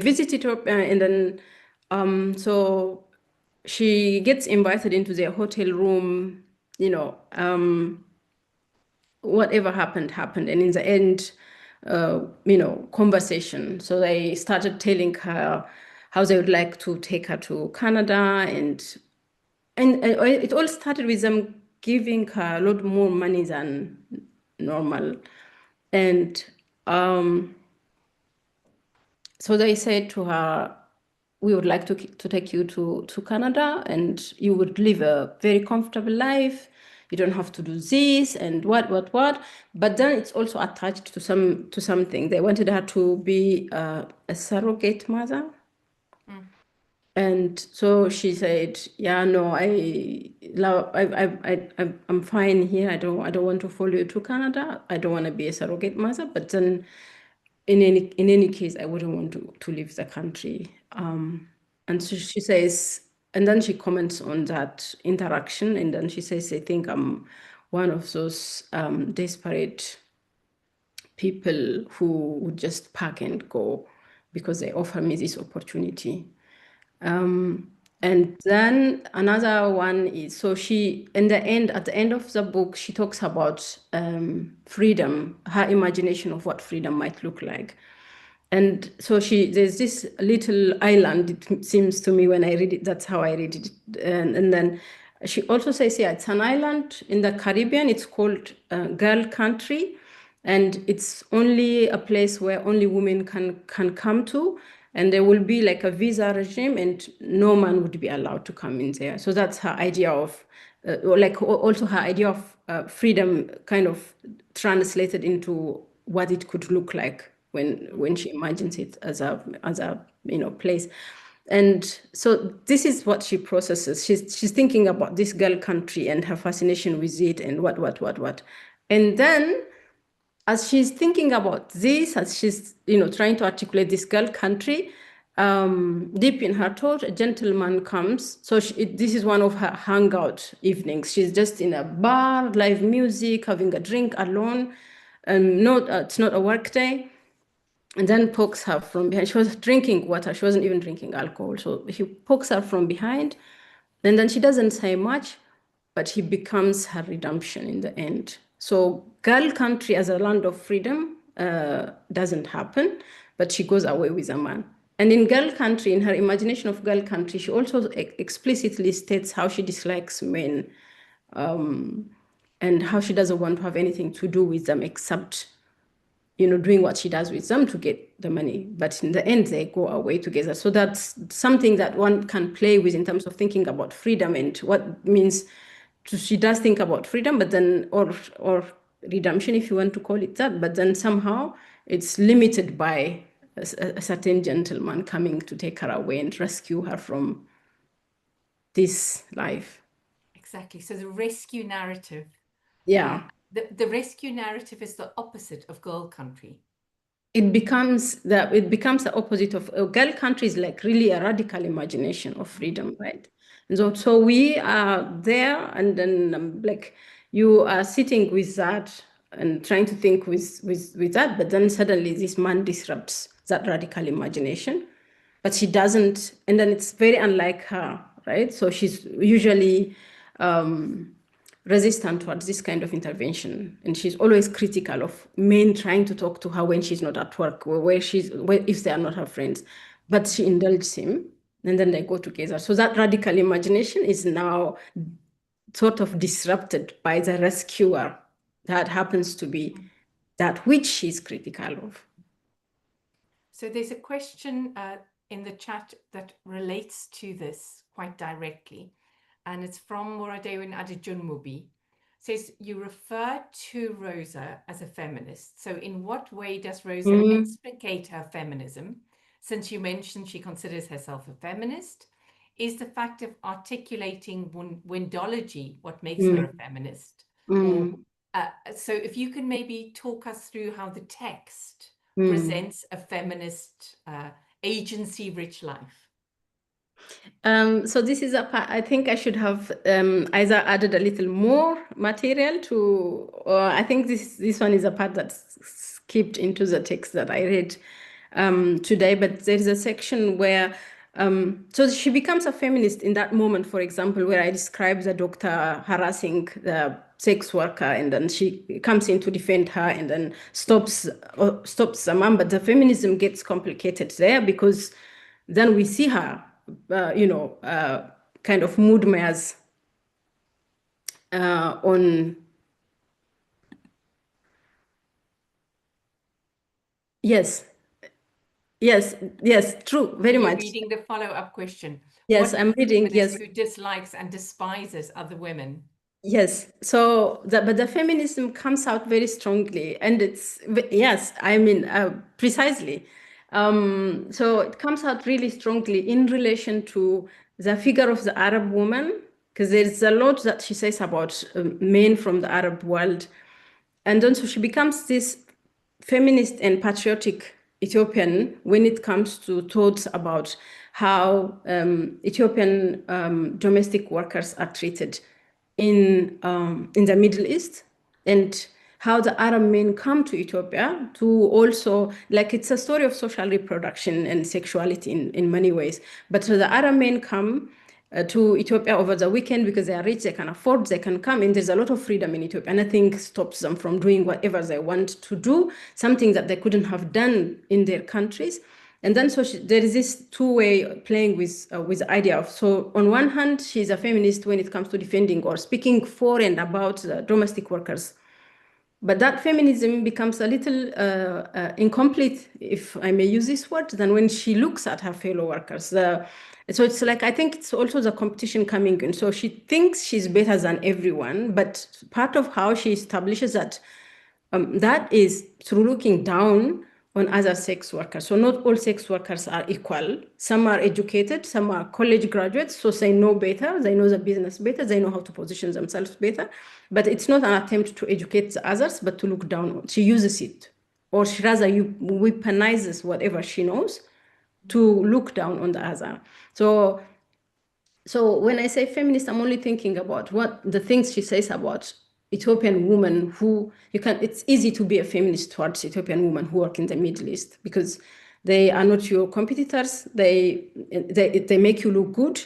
visit Ethiopia, and then so she gets invited into their hotel room. Whatever happened, and in the end, conversation. So they started telling her how they would like to take her to Canada, and it all started with them giving her a lot more money than normal. And so they said to her, we would like to take you to Canada, and you would live a very comfortable life. You don't have to do this and what. But then it's also attached to something. They wanted her to be a surrogate mother. And so she said, "Yeah, no, I'm fine here. I don't want to follow you to Canada. I don't want to be a surrogate mother. But then, in any case, I wouldn't want to leave the country." And so she says, and then she comments on that interaction, and then she says, "I think I'm one of those desperate people who would just pack and go because they offer me this opportunity." And then another one is, so she, in the end, at the end of the book, she talks about freedom, her imagination of what freedom might look like. And so there's this little island, it seems to me when I read it, that's how I read it. And then she also says, yeah, it's an island in the Caribbean. It's called Girl Country. And it's only a place where only women can come to. And there will be like a visa regime and no man would be allowed to come in there. So that's her idea of, also her idea of freedom kind of translated into what it could look like when she imagines it as a place. And so this is what she processes. She's thinking about this girl country and her fascination with it and what. And then as she's thinking about this, as she's trying to articulate this girl country, deep in her thought, a gentleman comes. So this is one of her hangout evenings. She's just in a bar, live music, having a drink alone. It's not a work day. And then pokes her from behind. She was drinking water. She wasn't even drinking alcohol. So he pokes her from behind. And then she doesn't say much, but he becomes her redemption in the end. So girl country as a land of freedom doesn't happen, but she goes away with a man. And in girl country, in her imagination of girl country, she also explicitly states how she dislikes men and how she doesn't want to have anything to do with them except doing what she does with them to get the money. But in the end, they go away together. So that's something that one can play with in terms of thinking about freedom and what means. She does think about freedom, but then, or redemption, if you want to call it that, but then somehow it's limited by a certain gentleman coming to take her away and rescue her from this life. Exactly. So the rescue narrative. Yeah. The rescue narrative is the opposite of girl country. It becomes the opposite of girl country is like really a radical imagination of freedom, right? And so we are there, and then like you are sitting with that and trying to think with that, but then suddenly this man disrupts that radical imagination, but she doesn't, and then it's very unlike her, right? So she's usually resistant towards this kind of intervention, and she's always critical of men trying to talk to her when she's not at work, or if they are not her friends. But she indulges him, and then they go together. So that radical imagination is now sort of disrupted by the rescuer that happens to be that which she's critical of. So there's a question in the chat that relates to this quite directly, and it's from Moradewin Adejunmubi. Says, you refer to Roza as a feminist. So in what way does Roza explicate her feminism? Since you mentioned she considers herself a feminist, is the fact of articulating windology what makes her a feminist? Or, so if you can maybe talk us through how the text presents a feminist agency-rich life. So this is a part, I think I should have either added a little more material to, or I think this one is a part that's skipped into the text that I read today, but there's a section where, so she becomes a feminist in that moment, for example, where I describe the doctor harassing the sex worker, and then she comes in to defend her and then stops the mom, but the feminism gets complicated there because then we see her kind of mood mares on. Yes, true, very much. Reading the follow-up question. Yes, I'm reading. Yes, who dislikes and despises other women. Yes, so but the feminism comes out very strongly, and it's yes, I mean precisely. So it comes out really strongly in relation to the figure of the Arab woman, because there's a lot that she says about men from the Arab world. And then so she becomes this feminist and patriotic Ethiopian when it comes to thoughts about how Ethiopian domestic workers are treated in the Middle East, and how the Arab men come to Ethiopia to also, like, it's a story of social reproduction and sexuality in many ways. But so the Arab men come to Ethiopia over the weekend because they are rich, they can afford, they can come, and there's a lot of freedom in Ethiopia. Nothing stops them from doing whatever they want to do, something that they couldn't have done in their countries. And then so there is this two-way playing with the idea of, so on one hand, she's a feminist when it comes to defending or speaking for and about the domestic workers. But that feminism becomes a little incomplete, if I may use this word, than when she looks at her fellow workers. So it's like, I think it's also the competition coming in. So she thinks she's better than everyone, but part of how she establishes that that is through looking down on other sex workers. So not all sex workers are equal. Some are educated, some are college graduates, so they know better, they know the business better, they know how to position themselves better. But it's not an attempt to educate the others, but to look down on. She uses it, or she rather weaponizes whatever she knows to look down on the other. So when I say feminist, I'm only thinking about what the things she says about Ethiopian women who it's easy to be a feminist towards Ethiopian women who work in the Middle East because they are not your competitors. They make you look good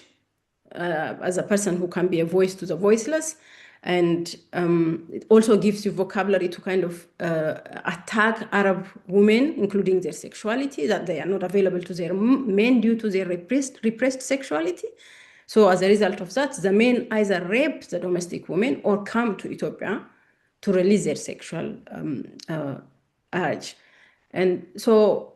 as a person who can be a voice to the voiceless. And it also gives you vocabulary to kind of attack Arab women, including their sexuality, that they are not available to their men due to their repressed sexuality. So as a result of that, the men either rape the domestic women or come to Ethiopia to release their sexual urge. And so,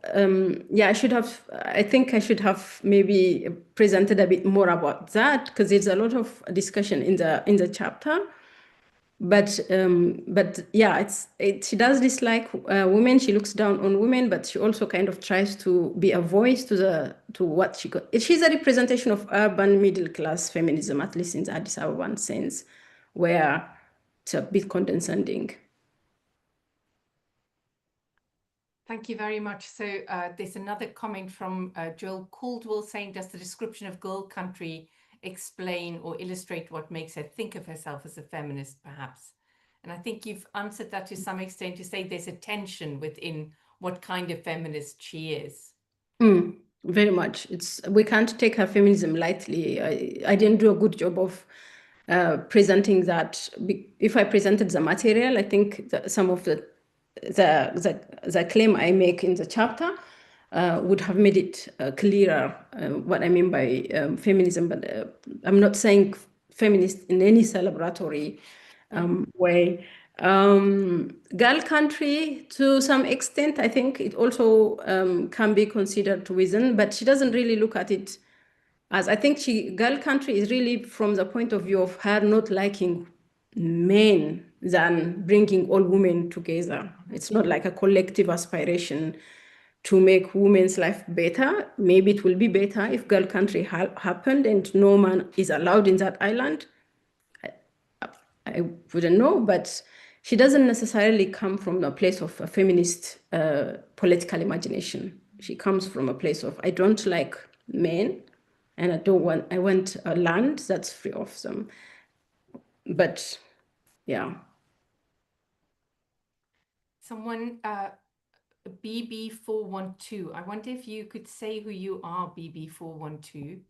yeah, I think I should have maybe presented a bit more about that because there's a lot of discussion in the chapter. But yeah, she does dislike women. She looks down on women, but she also kind of tries to be a voice to what she got. She's a representation of urban middle class feminism, at least in the Addis Ababan sense, where it's a bit condescending. Thank you very much. So there's another comment from Joel Caldwell saying, does the description of girl country explain or illustrate what makes her think of herself as a feminist, perhaps? And I think you've answered that to some extent to say there's a tension within what kind of feminist she is. Very much. We can't take her feminism lightly. I didn't do a good job of presenting that. If I presented the material, I think that some of the claim I make in the chapter would have made it clearer what I mean by feminism. But I'm not saying feminist in any celebratory way. Girl country, to some extent, I think it also can be considered reason, but she doesn't really look at it as, I think girl country is really from the point of view of her not liking men than bringing all women together. It's not like a collective aspiration to make women's life better. Maybe it will be better if girl country happened and no man is allowed in that island. I wouldn't know, but she doesn't necessarily come from a place of a feminist political imagination. She comes from a place of, I don't like men, and I want a land that's free of them. But yeah. Someone, BB412, I wonder if you could say who you are, BB412.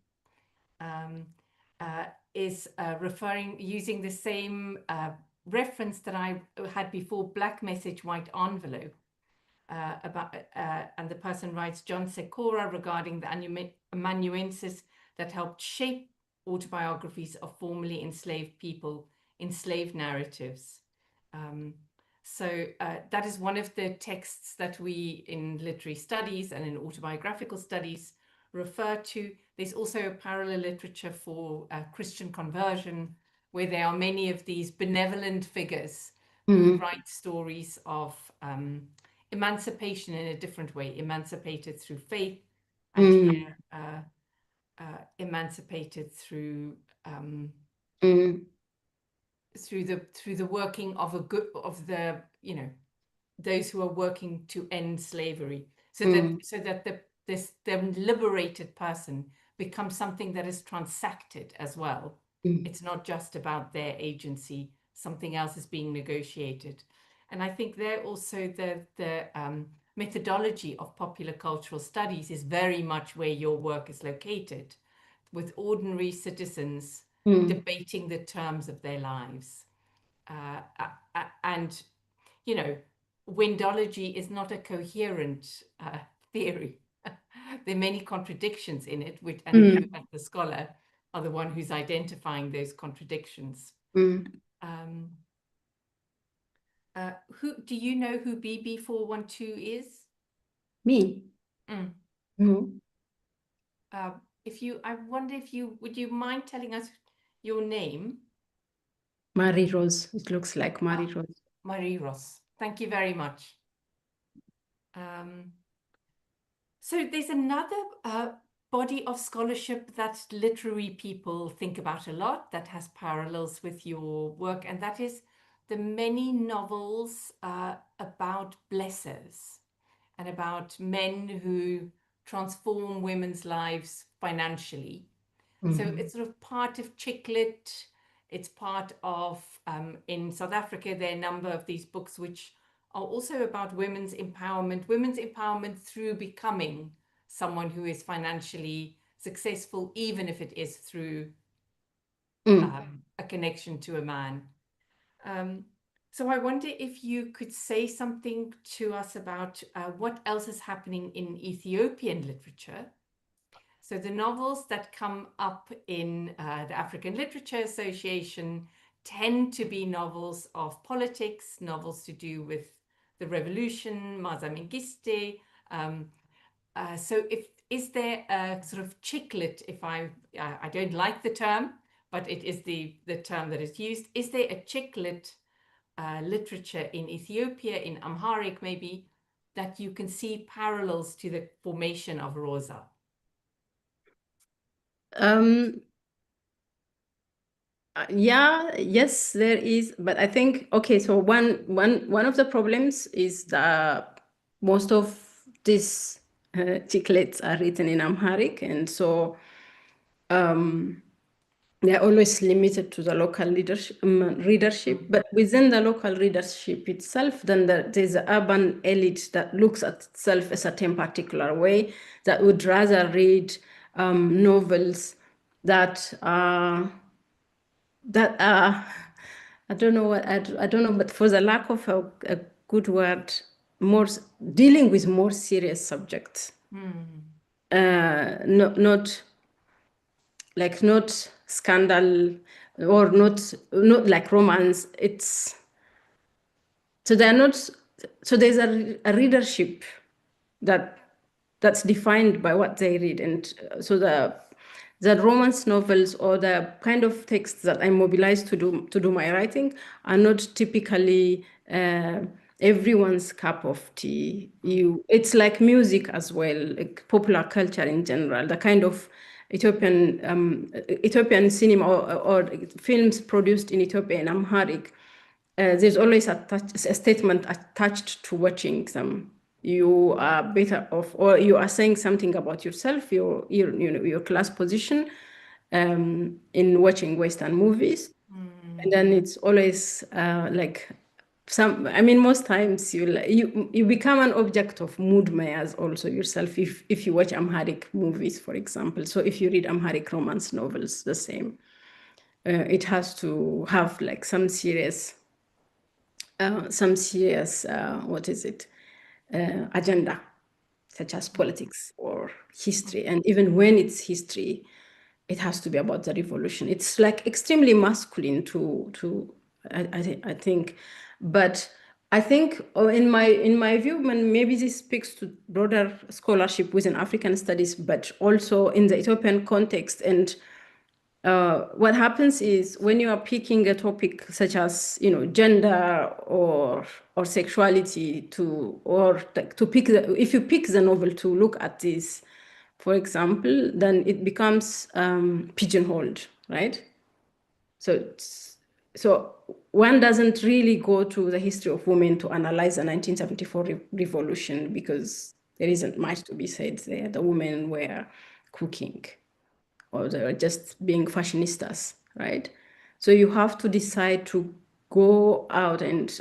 Is using the same reference that I had before, black message, white envelope, and the person writes, John Secora, regarding the amanuensis that helped shape autobiographies of formerly enslaved people, enslaved narratives. So that is one of the texts that we in literary studies and in autobiographical studies refer to. There's also a parallel literature for Christian conversion, where there are many of these benevolent figures who write stories of emancipation in a different way, emancipated through faith, and here emancipated through through the working of those who are working to end slavery, so that the liberated person becomes something that is transacted as well. It's not just about their agency, something else is being negotiated. And I think there also the methodology of popular cultural studies is very much where your work is located, with ordinary citizens debating the terms of their lives. And, Wendology is not a coherent theory. There are many contradictions in it, and you, as the scholar, are the one who's identifying those contradictions. Who do you know who BB412 is? Me? I wonder would you mind telling us your name? Marie Rose. It looks like Marie Rose. Marie Rose. Thank you very much. So there's another body of scholarship that literary people think about a lot that has parallels with your work, and that is the many novels about blessers and about men who transform women's lives financially. So it's sort of part of chick lit. It's part of, in South Africa, there are a number of these books which are also about women's empowerment through becoming someone who is financially successful, even if it is through a connection to a man. So I wonder if you could say something to us about what else is happening in Ethiopian literature. So the novels that come up in the African Literature Association tend to be novels of politics, novels to do with the revolution, Maza Mengiste. So is there a sort of chick lit, I don't like the term, but it is the term that is used. Is there a chick lit literature in Ethiopia, in Amharic maybe, that you can see parallels to the formation of Roza? Yes, there is, but I think so one of the problems is that most of these chiclets are written in Amharic, and so they're always limited to the local readership. But within the local readership itself, then there's an urban elite that looks at itself a certain particular way, that would rather read novels that are I don't know but for the lack of a good word, more dealing with more serious subjects. Not scandal, or not like romance. So there's a readership that's defined by what they read, and so the romance novels or the kind of texts that I mobilize to do my writing are not typically everyone's cup of tea. It's like music as well, like popular culture in general, the kind of Ethiopian cinema or films produced in Ethiopia in Amharic. There's always a statement attached to watching them. You are better off, or you are saying something about yourself, your class position in watching Western movies. And then it's always like most times you become an object of mood mayors also yourself if you watch Amharic movies, for example. So if you read Amharic romance novels, the same. It has to have like some serious agenda, such as politics or history. And even when it's history, it has to be about the revolution. It's like extremely masculine I think. But I think in my view, maybe this speaks to broader scholarship within African studies, but also in the Ethiopian context. And what happens is when you are picking a topic such as, gender or sexuality to pick if you pick the novel to look at this, for example, then it becomes pigeonholed, right? So one doesn't really go to the history of women to analyze the 1974 revolution because there isn't much to be said there. The women were cooking or they were just being fashionistas, right? So you have to decide to go out and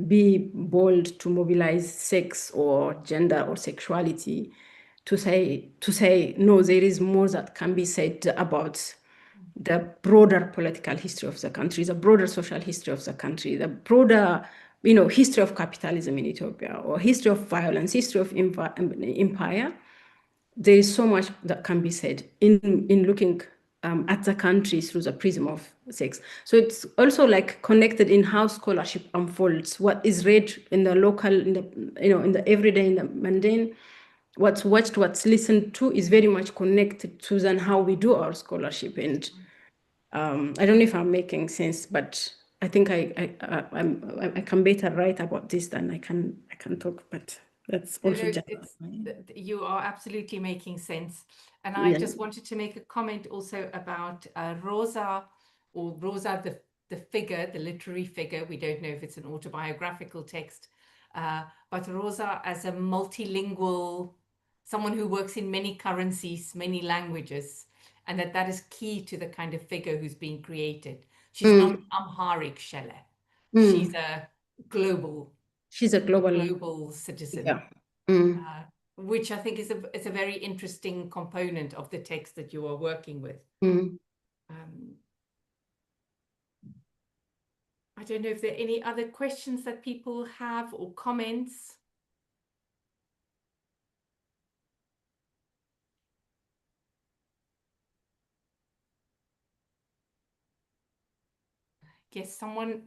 be bold to mobilize sex or gender or sexuality to say no, there is more that can be said about the broader political history of the country, the broader social history of the country, the broader, history of capitalism in Ethiopia, or history of violence, history of empire. There is so much that can be said in looking at the country through the prism of sex. So it's also like connected in how scholarship unfolds. What is read in the local, in the everyday, in the mundane, what's watched, what's listened to is very much connected to then how we do our scholarship. And I don't know if I'm making sense, but I think I can better write about this than I can talk. But that's No, also no, just you are absolutely making sense. And I yeah. just wanted to make a comment also about Roza, or Roza, the figure, the literary figure. We don't know if it's an autobiographical text, but Roza as a multilingual, someone who works in many currencies, many languages, and that is key to the kind of figure who's being created. She's not Mm, Amharic Shele. She's mm. a global, She's a global, global citizen. yeah. Mm, Uh, which I think is a very interesting component of the text that you are working with. mm. Um, I don't know if there are any other questions that people have or comments. Yes, someone,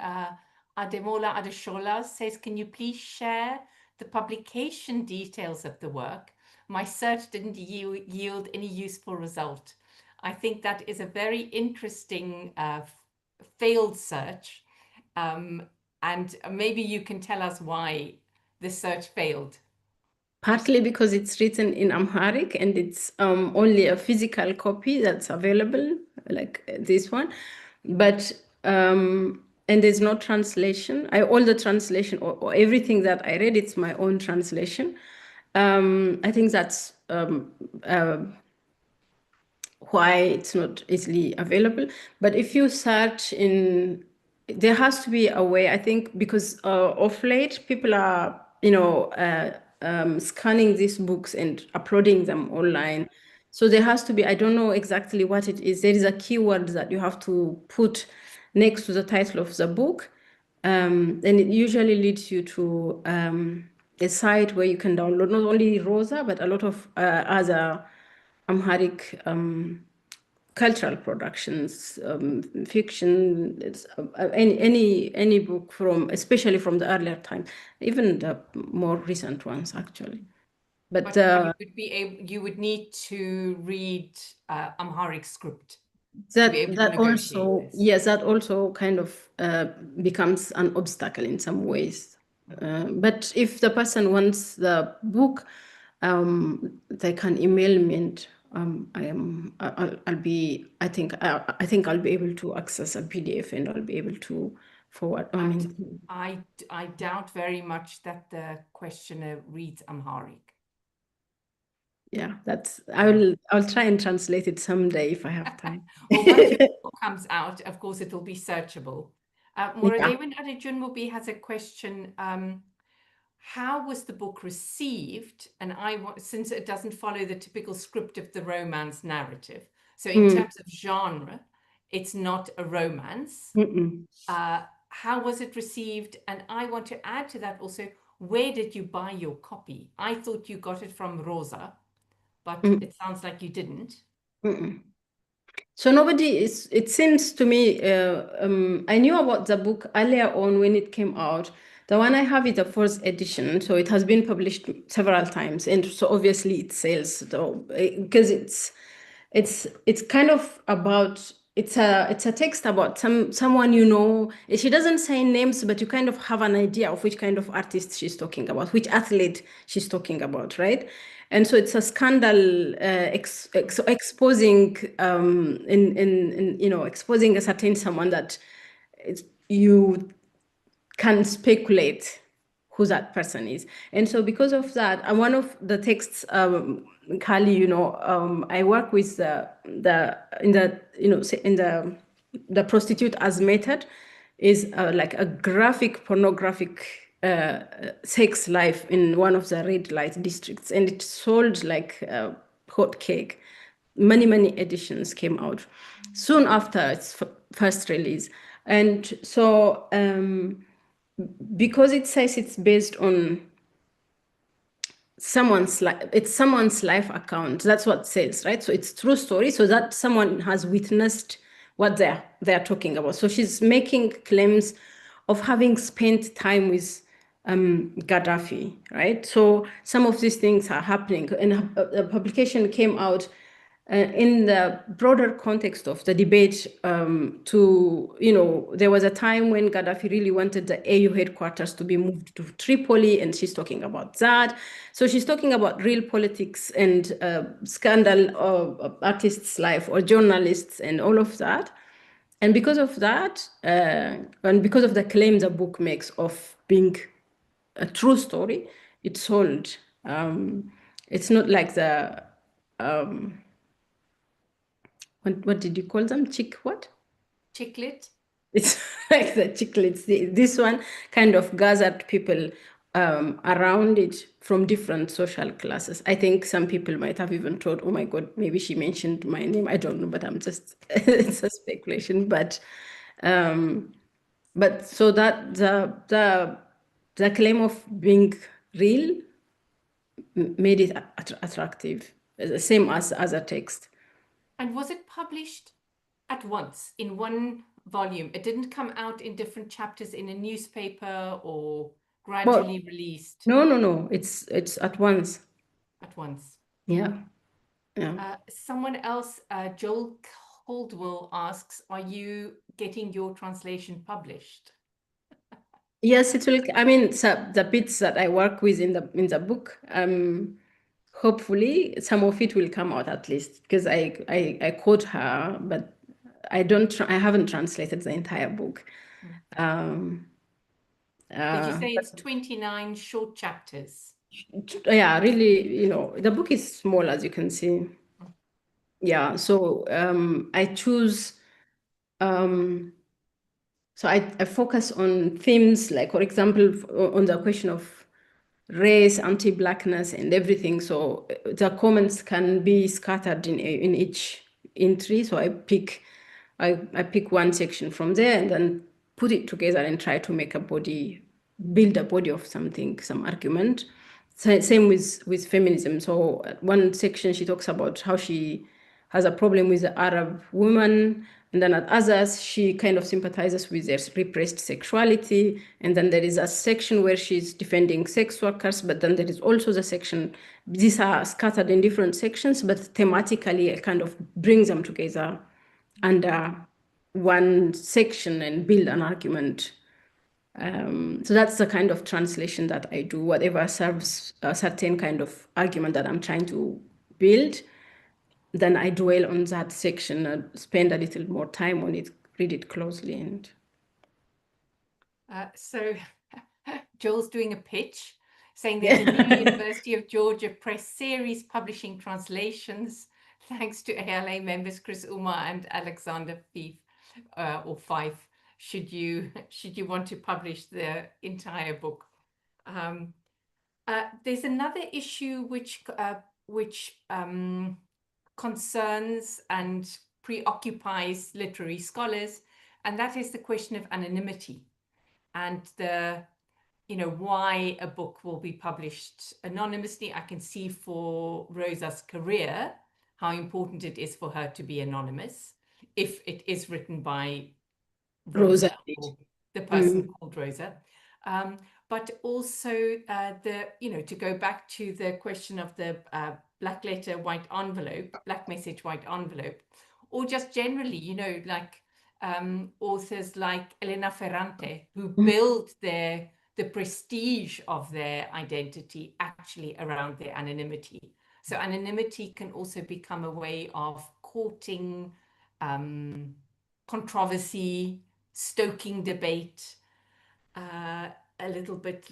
Ademola Adeshola says, can you please share the publication details of the work? My search didn't yield any useful result. I think that is a very interesting failed search. And maybe you can tell us why the search failed. Partly because it's written in Amharic and it's only a physical copy that's available, like this one. But and there's no translation. All the translation or everything that I read, it's my own translation. I think that's why it's not easily available. But if you search there has to be a way, I think, because of late people are, scanning these books and uploading them online. So there has to be, I don't know exactly what it is. There is a keyword that you have to put next to the title of the book. And it usually leads you to a site where you can download not only Rosa, but a lot of other Amharic cultural productions, fiction, any book from, especially from the earlier time, even the more recent ones actually. But you would need to read Amharic script to be that able to that negotiate also, this. yes, that also kind of becomes an obstacle in some ways. But if the person wants the book, they can email me and I'll be, I think I'll be able to access a PDF and I'll be able to forward. I doubt very much that the questioner reads Amharic. Yeah, I'll try and translate it someday if I have time. Well, once your book comes out, of course, it'll be searchable. Yeah. Muradewin Adejunmobi has a question. How was the book received? And since it doesn't follow the typical script of the romance narrative. So in terms of genre, it's not a romance. Mm-mm. How was it received? And I want to add to that also, where did you buy your copy? I thought you got it from Roza, but it sounds like you didn't. Mm-mm. So nobody is, it seems to me, I knew about the book earlier on when it came out. The one I have is the first edition, so it has been published several times, and so obviously it sells though, because it's kind of about it's a text about someone you know. She doesn't say names, but you kind of have an idea of which kind of artist she's talking about, which athlete she's talking about, right? And so it's a scandal exposing exposing a certain someone that you can speculate who that person is. And so because of that, one of the texts, Carli, I work with the in the in the prostitute as method is like a graphic pornographic sex life in one of the red light districts, and it sold like hot cake. Many editions came out soon after its first release. And so because it says it's based on someone's life, it's someone's life account, that's what it says, right? So it's true story, so that someone has witnessed what they're talking about. So she's making claims of having spent time with Gaddafi, right? So some of these things are happening, and a publication came out in the broader context of the debate there was a time when Gaddafi really wanted the AU headquarters to be moved to Tripoli, and she's talking about that. So she's talking about real politics and scandal of artists' life or journalists and all of that. And because of that, and because of the claim the book makes of being a true story, it sold. It's not like the what did you call them? Chick what? Chicklet? It's like the chiclets. This one kind of gathered people around it from different social classes. I think some people might have even thought, oh my God, maybe she mentioned my name. I don't know, but I'm just, it's a speculation. But so that the claim of being real made it attractive, the same as other text. And was it published at once in one volume? It didn't come out in different chapters in a newspaper or gradually released? No. It's at once. At once. Yeah. Someone else, Joel Caldwell asks, are you getting your translation published? Yes, it will. I mean, so the bits that I work with in the book, hopefully some of it will come out at least, because I quote her, but I haven't translated the entire book. Did you say it's 29 short chapters? Yeah, really, the book is small, as you can see. Yeah, so I choose. So I focus on themes like, for example, on the question of race, anti-blackness, and everything. So the comments can be scattered in each entry. So I pick one section from there and then put it together and try to make build a body of something, some argument. Same with feminism. So one section she talks about how she has a problem with the Arab woman, and then at others she kind of sympathizes with their repressed sexuality. And then there is a section where she's defending sex workers, but then there is also the section, these are scattered in different sections, but thematically it kind of brings them together under one section and build an argument. So that's the kind of translation that I do, whatever serves a certain kind of argument that I'm trying to build. Then I dwell on that section and spend a little more time on it, read it closely. And so Joel's doing a pitch saying there's a new University of Georgia Press series publishing translations thanks to ALA members Chris Umar and Alexander Fief or Fife. Should you want to publish the entire book? There's another issue which concerns and preoccupies literary scholars, and that is the question of anonymity and why a book will be published anonymously. I can see for Roza's career how important it is for her to be anonymous if it is written by Roza or the person called Roza. But also to go back to the question of the black letter, white envelope, black message, white envelope, or just generally, like authors like Elena Ferrante, who Mm, build the prestige of their identity actually around their anonymity. So anonymity can also become a way of courting controversy, stoking debate, a little bit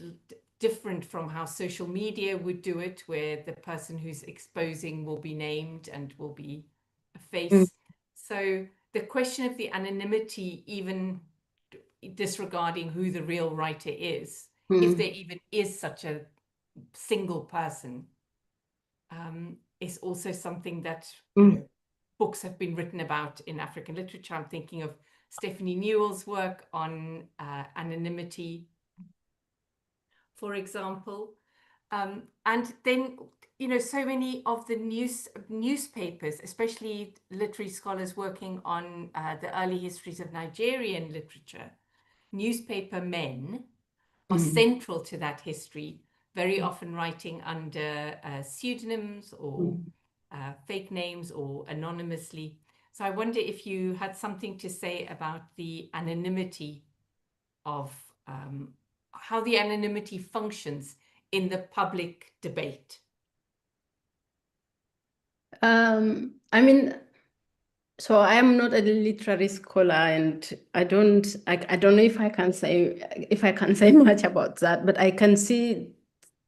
different from how social media would do it, where the person who's exposing will be named and will be a mm, face. So the question of the anonymity, even disregarding who the real writer is, if mm, there even is such a single person, is also something that, mm. books have been written about in African literature. I'm thinking of Stephanie Newell's work on anonymity, for example. And then, so many of the newspapers, especially literary scholars working on the early histories of Nigerian literature, newspaper men are Mm, central to that history, very often writing under pseudonyms or mm. fake names or anonymously. So I wonder if you had something to say about the anonymity of how the anonymity functions in the public debate. I mean, so I am not a literary scholar, and I don't know if I can say much about that, but I can see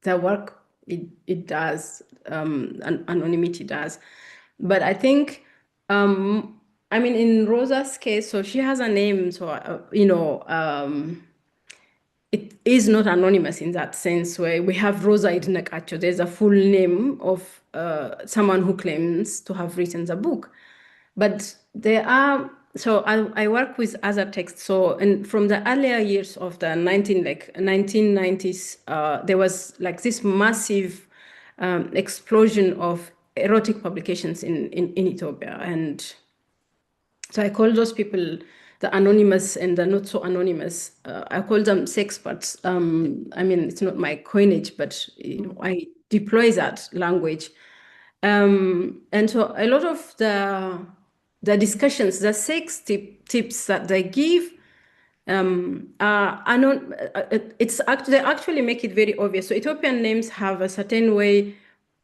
the work it does, anonymity does. But I think, I mean, in Rosa's case, so she has a name, so it is not anonymous in that sense, where we have Rosa Idnakacho. There's a full name of someone who claims to have written the book. But there are, so I work with other texts. So, and from the earlier years of the 1990s, there was like this massive explosion of erotic publications in Ethiopia. And so I call those people the anonymous and the not so anonymous. I call them sexperts. I mean, it's not my coinage, but I deploy that language. And so a lot of the discussions, the tips that they give, are not, they actually make it very obvious. So Ethiopian names have a certain way,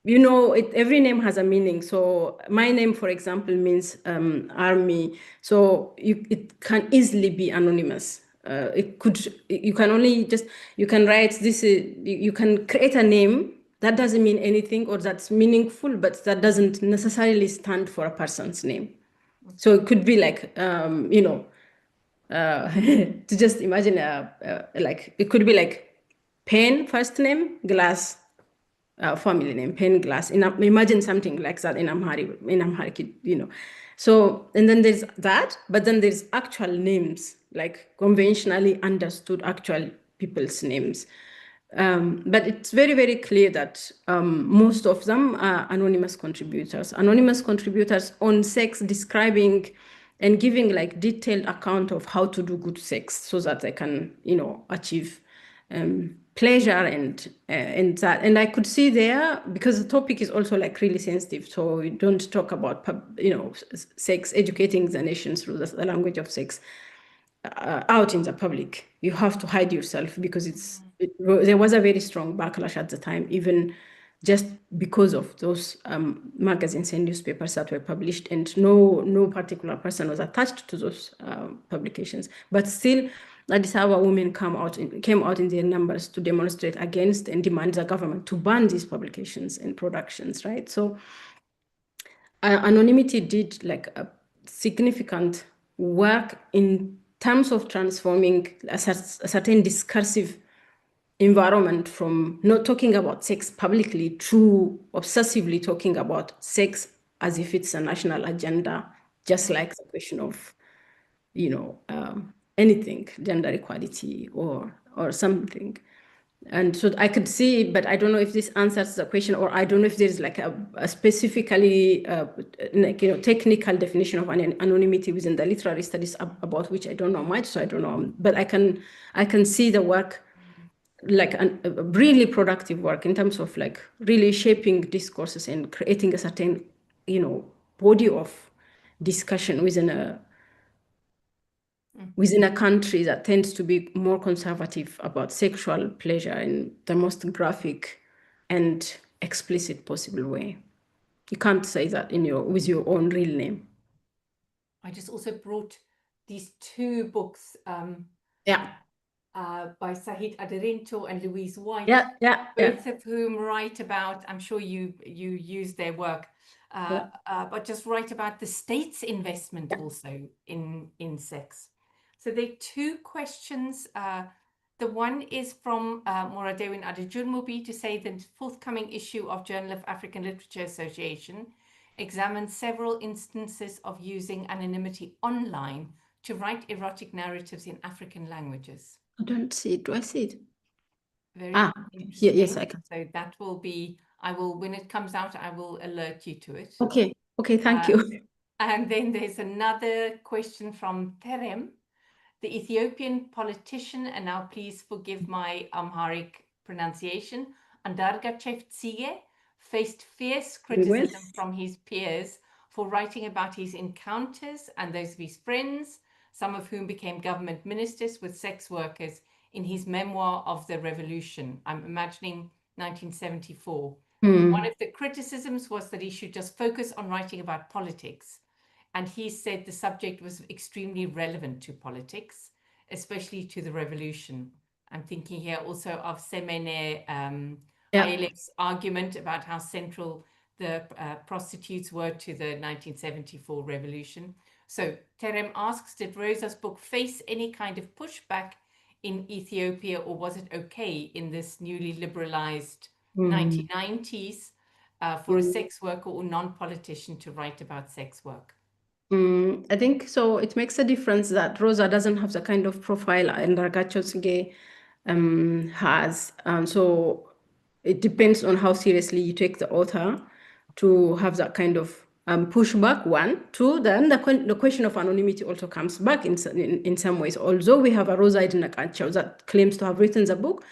every name has a meaning. So my name, for example, means army. So it can easily be anonymous. You can only just, you can write this, you can create a name that doesn't mean anything or that's meaningful, but that doesn't necessarily stand for a person's name. So it could be like, to just imagine like it could be like pen first name, glass family name, pen glass. Imagine something like that in Amharic, So, and then there's that, but then there's actual names, like conventionally understood actual people's names. But it's very, very clear that most of them are anonymous contributors. Anonymous contributors on sex, describing and giving like detailed account of how to do good sex so that they can, achieve pleasure and that. And I could see there, because the topic is also like really sensitive, so we don't talk about sex, educating the nation through the language of sex out in the public. You have to hide yourself because there was a very strong backlash at the time, even just because of those magazines and newspapers that were published, and no particular person was attached to those publications. But still, Addis Ababa women came out in their numbers to demonstrate against and demand the government to ban these publications and productions, right? So anonymity did like a significant work in terms of transforming a certain discursive environment from not talking about sex publicly to obsessively talking about sex as if it's a national agenda, just like the question of, anything, gender equality or something. And so I could see, but I don't know if this answers the question, or I don't know if there's like a specifically, like, technical definition of anonymity within the literary studies about which I don't know much. So I don't know, but I can see the work, like a really productive work in terms of like really shaping discourses and creating a certain, body of discussion within a country that tends to be more conservative about sexual pleasure in the most graphic and explicit possible way. You can't say that with your own real name. I just also brought these two books Yeah. By Sahid Aderinto and Louise White, Yeah. both of whom write about, I'm sure you use their work, but just write about the state's investment also in sex. So there are two questions. The one is from Moradewin Adejurmubi to say the forthcoming issue of Journal of African Literature Association examines several instances of using anonymity online to write erotic narratives in African languages. I don't see it. Do I see it? Very interesting. Yes, I can. So that will be, when it comes out, I will alert you to it. Okay, thank you. And then there's another question from Terem, the Ethiopian politician, and now please forgive my Amharic pronunciation, Andargachev Tsige, faced fierce criticism from his peers for writing about his encounters and those of his friends, some of whom became government ministers, with sex workers in his memoir of the revolution. I'm imagining 1974. One of the criticisms was that he should just focus on writing about politics. And he said the subject was extremely relevant to politics, especially to the revolution. I'm thinking here also of Semene Hayele's argument about how central the prostitutes were to the 1974 revolution. So Terem asks, did Roza's book face any kind of pushback in Ethiopia, or was it okay in this newly liberalized 1990s for a sex worker or non-politician to write about sex work? I think so. It makes a difference that Roza doesn't have the kind of profile Ndargachev has. So it depends on how seriously you take the author to have that kind of pushback. One, two. Then the question of anonymity also comes back in some ways. Although we have a Roza Ndargachev that claims to have written the book,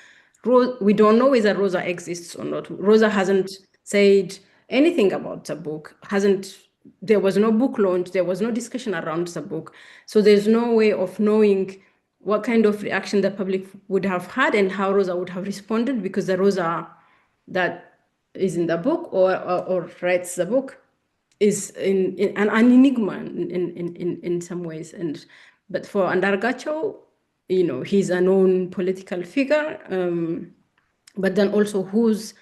we don't know whether Roza exists or not. Roza hasn't said anything about the book. There was no book launch. There was no discussion around the book. So there's no way of knowing what kind of reaction the public would have had and how Roza would have responded, because the Roza that is in the book or writes the book is an enigma in some ways. But for Ndargachev, he's a known political figure, but then also whose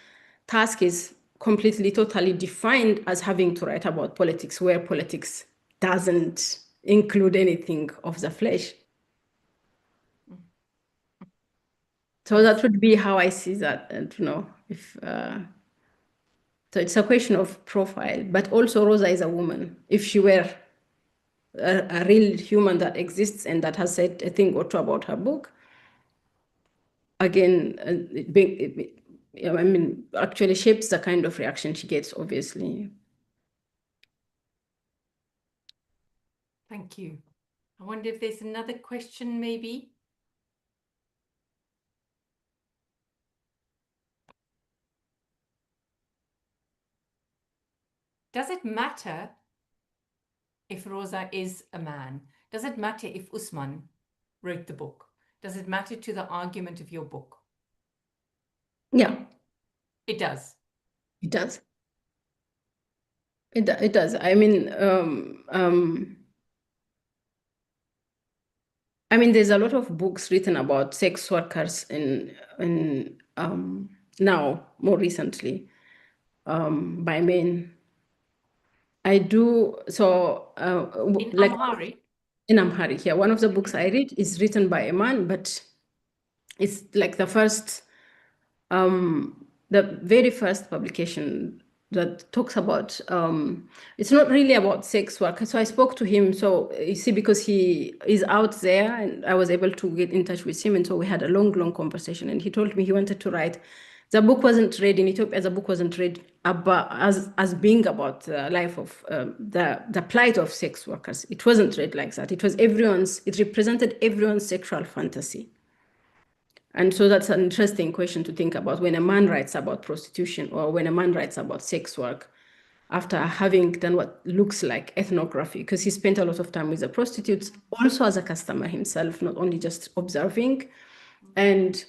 task is completely, totally defined as having to write about politics, where politics doesn't include anything of the flesh. So that would be how I see that. And so it's a question of profile, but also Roza is a woman. If she were a real human that exists and that has said a thing or two about her book, again, actually shapes the kind of reaction she gets, obviously. Thank you. I wonder if there's another question, maybe. Does it matter if Roza is a man? Does it matter if Usman wrote the book? Does it matter to the argument of your book? Yeah. It does. It does. It does. I mean, there's a lot of books written about sex workers now, more recently, by men. I do so in Amharic. In Amharic, yeah. One of the books I read is written by a man, but it's like the very first publication that talks about, it's not really about sex work. So I spoke to him. So you see, because he is out there and I was able to get in touch with him. And so we had a long, long conversation, and he told me he wanted to write. The book wasn't read in Ethiopia. The book wasn't read about as being about the life of the plight of sex workers. It wasn't read like that. It represented everyone's sexual fantasy. And so that's an interesting question to think about when a man writes about prostitution or when a man writes about sex work. after having done what looks like ethnography, because he spent a lot of time with the prostitutes, also as a customer himself, not only just observing. And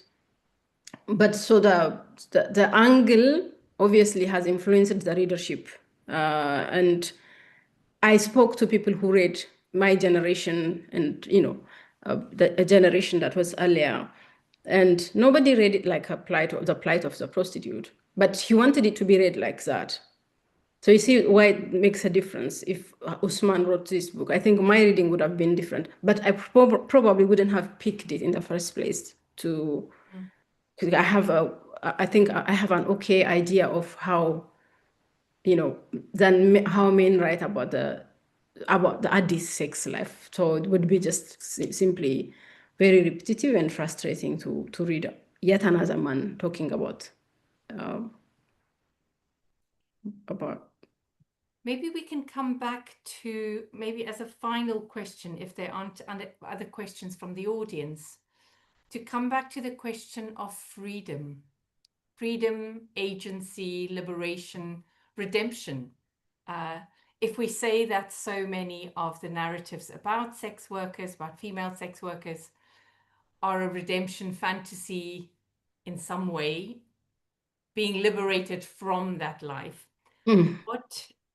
but so the angle obviously has influenced the readership. And I spoke to people who read my generation and, a generation that was earlier. And nobody read it like the plight of the prostitute, but he wanted it to be read like that. So you see why it makes a difference. If Usman wrote this book, I think my reading would have been different, but I probably wouldn't have picked it in the first place to, because I think I have an okay idea of how, than how men write about the Addis sex life. So it would be just simply very repetitive and frustrating to read yet another man talking about. Maybe we can come back to, maybe as a final question, if there aren't other questions from the audience, to come back to the question of freedom, agency, liberation, redemption. If we say that so many of the narratives about sex workers, about female sex workers, are a redemption fantasy in some way, being liberated from that life.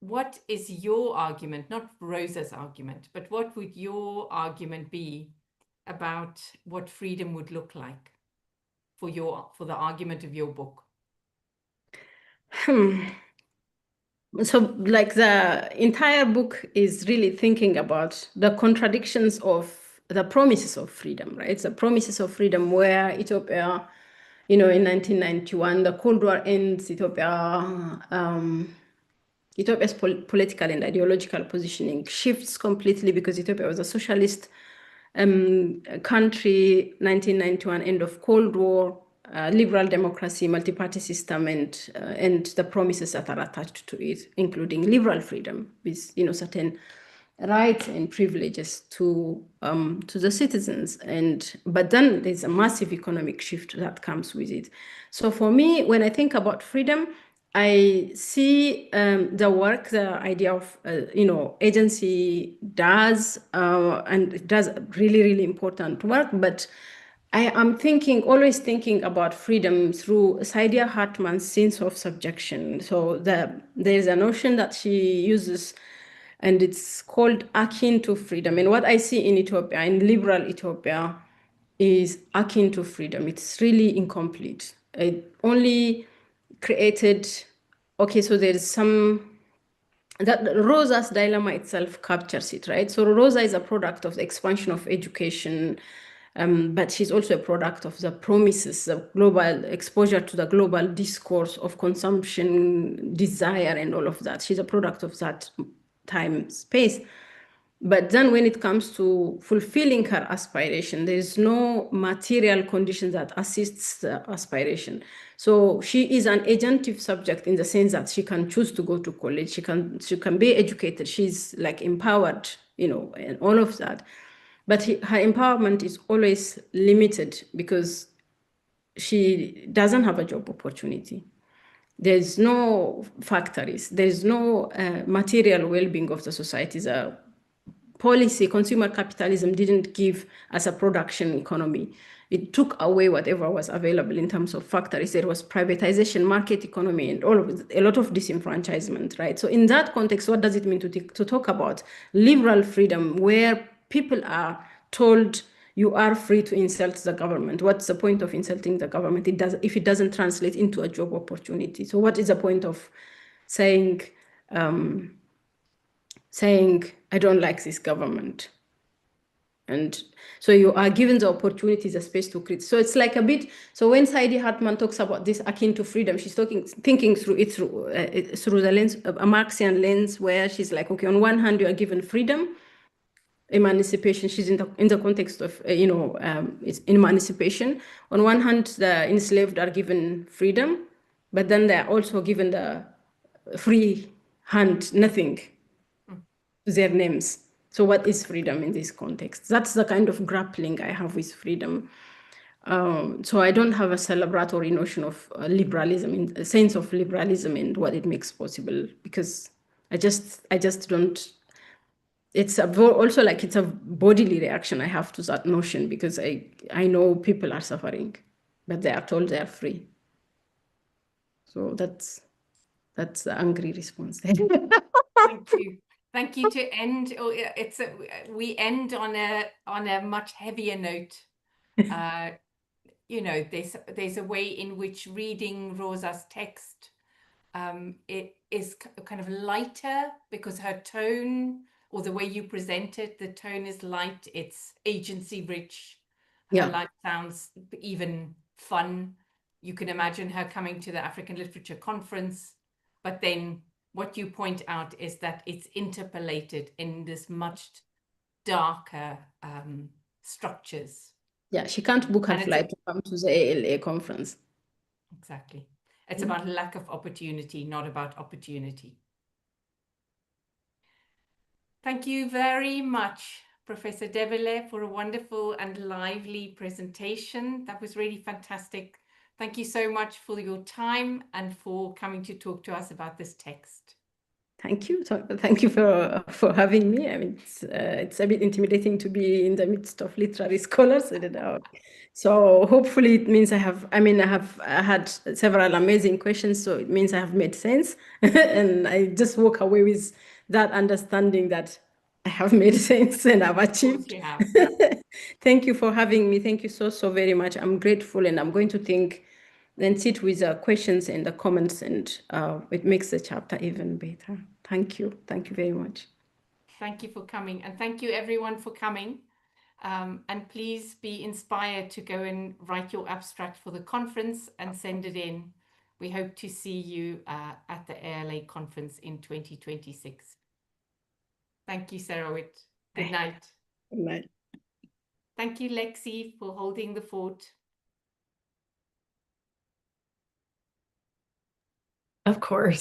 What is your argument, not Rosa's argument, but what would your argument be about what freedom would look like for the argument of your book? So like the entire book is really thinking about the contradictions of the promises of freedom, right? The promises of freedom where Ethiopia, in 1991, the Cold War ends, Ethiopia's political and ideological positioning shifts completely because Ethiopia was a socialist country, 1991, end of Cold War, liberal democracy, multi-party system, and the promises that are attached to it, including liberal freedom with certain rights and privileges to the citizens. But then there's a massive economic shift that comes with it. So for me, when I think about freedom, I see the work, the idea of agency does, and it does really, really important work. But I am always thinking about freedom through Saidiya Hartman's sense of subjection. So there's a notion that she uses, and it's called akin to freedom. And what I see in Ethiopia, in liberal Ethiopia, is akin to freedom. It's really incomplete. It only created, okay, so there's that Roza's dilemma itself captures it, right? So Roza is a product of the expansion of education, but she's also a product of the promises, the global exposure to the global discourse of consumption, desire, and all of that. She's a product of that time, space. But then when it comes to fulfilling her aspiration, there is no material condition that assists the aspiration. So she is an agentive subject in the sense that she can choose to go to college, she can be educated, she's like empowered, and all of that. But her empowerment is always limited because she doesn't have a job opportunity. There's no factories, there's no material well-being of the society. The policy, consumer capitalism didn't give us a production economy. It took away whatever was available in terms of factories. There was privatization, market economy, and a lot of disenfranchisement, right? So in that context, what does it mean to talk about liberal freedom, where people are told you are free to insult the government? What's the point of insulting the government if it doesn't translate into a job opportunity? So what is the point of saying I don't like this government? And so you are given the opportunities, a space to create. So it's like a bit, so when Saidiya Hartman talks about this akin to freedom, she's thinking through it through the lens, a Marxian lens, where she's like, okay, on one hand, you are given freedom, emancipation. She's in the context of, it's emancipation. On one hand, the enslaved are given freedom, but then they're also given the free hand, nothing to their names. So what is freedom in this context? That's the kind of grappling I have with freedom. So I don't have a celebratory notion of liberalism, in a sense of liberalism and what it makes possible, because I just don't. It's also like it's a bodily reaction I have to that notion, because I know people are suffering, but they are told they are free. So that's the angry response. Thank you. Thank you to end. Oh, we end on a much heavier note. You know, there's a way in which reading Roza's text, it is kind of lighter because her tone, or the way you present it, the tone is light. It's agency rich. Her Yeah. life sounds even fun. You can imagine her coming to the African Literature Conference, but then what you point out is that it's interpolated in this much darker structures. Yeah, she can't book her And flight to come to the ALA conference. exactly. It's about lack of opportunity, not about opportunity. Thank you very much, Professor Debele, for a wonderful and lively presentation. That was really fantastic. Thank you so much for your time and for coming to talk to us about this text. Thank you. Thank you for having me. I mean, it's a bit intimidating to be in the midst of literary scholars. I don't know. So hopefully it means I had several amazing questions. So it means I have made sense, and I just walk away with that understanding that I have made sense and I've achieved. You have. Thank you for having me. Thank you so very much. I'm grateful, and I'm going to think, then sit with the questions and the comments, and it makes the chapter even better. Thank you. Thank you very much. Thank you for coming, and thank you everyone for coming. And please be inspired to go and write your abstract for the conference and send it in. We hope to see you at the ALA conference in 2026. Thank you, Serawit. Good night. Good night. Thank you, Lexi, for holding the fort. Of course.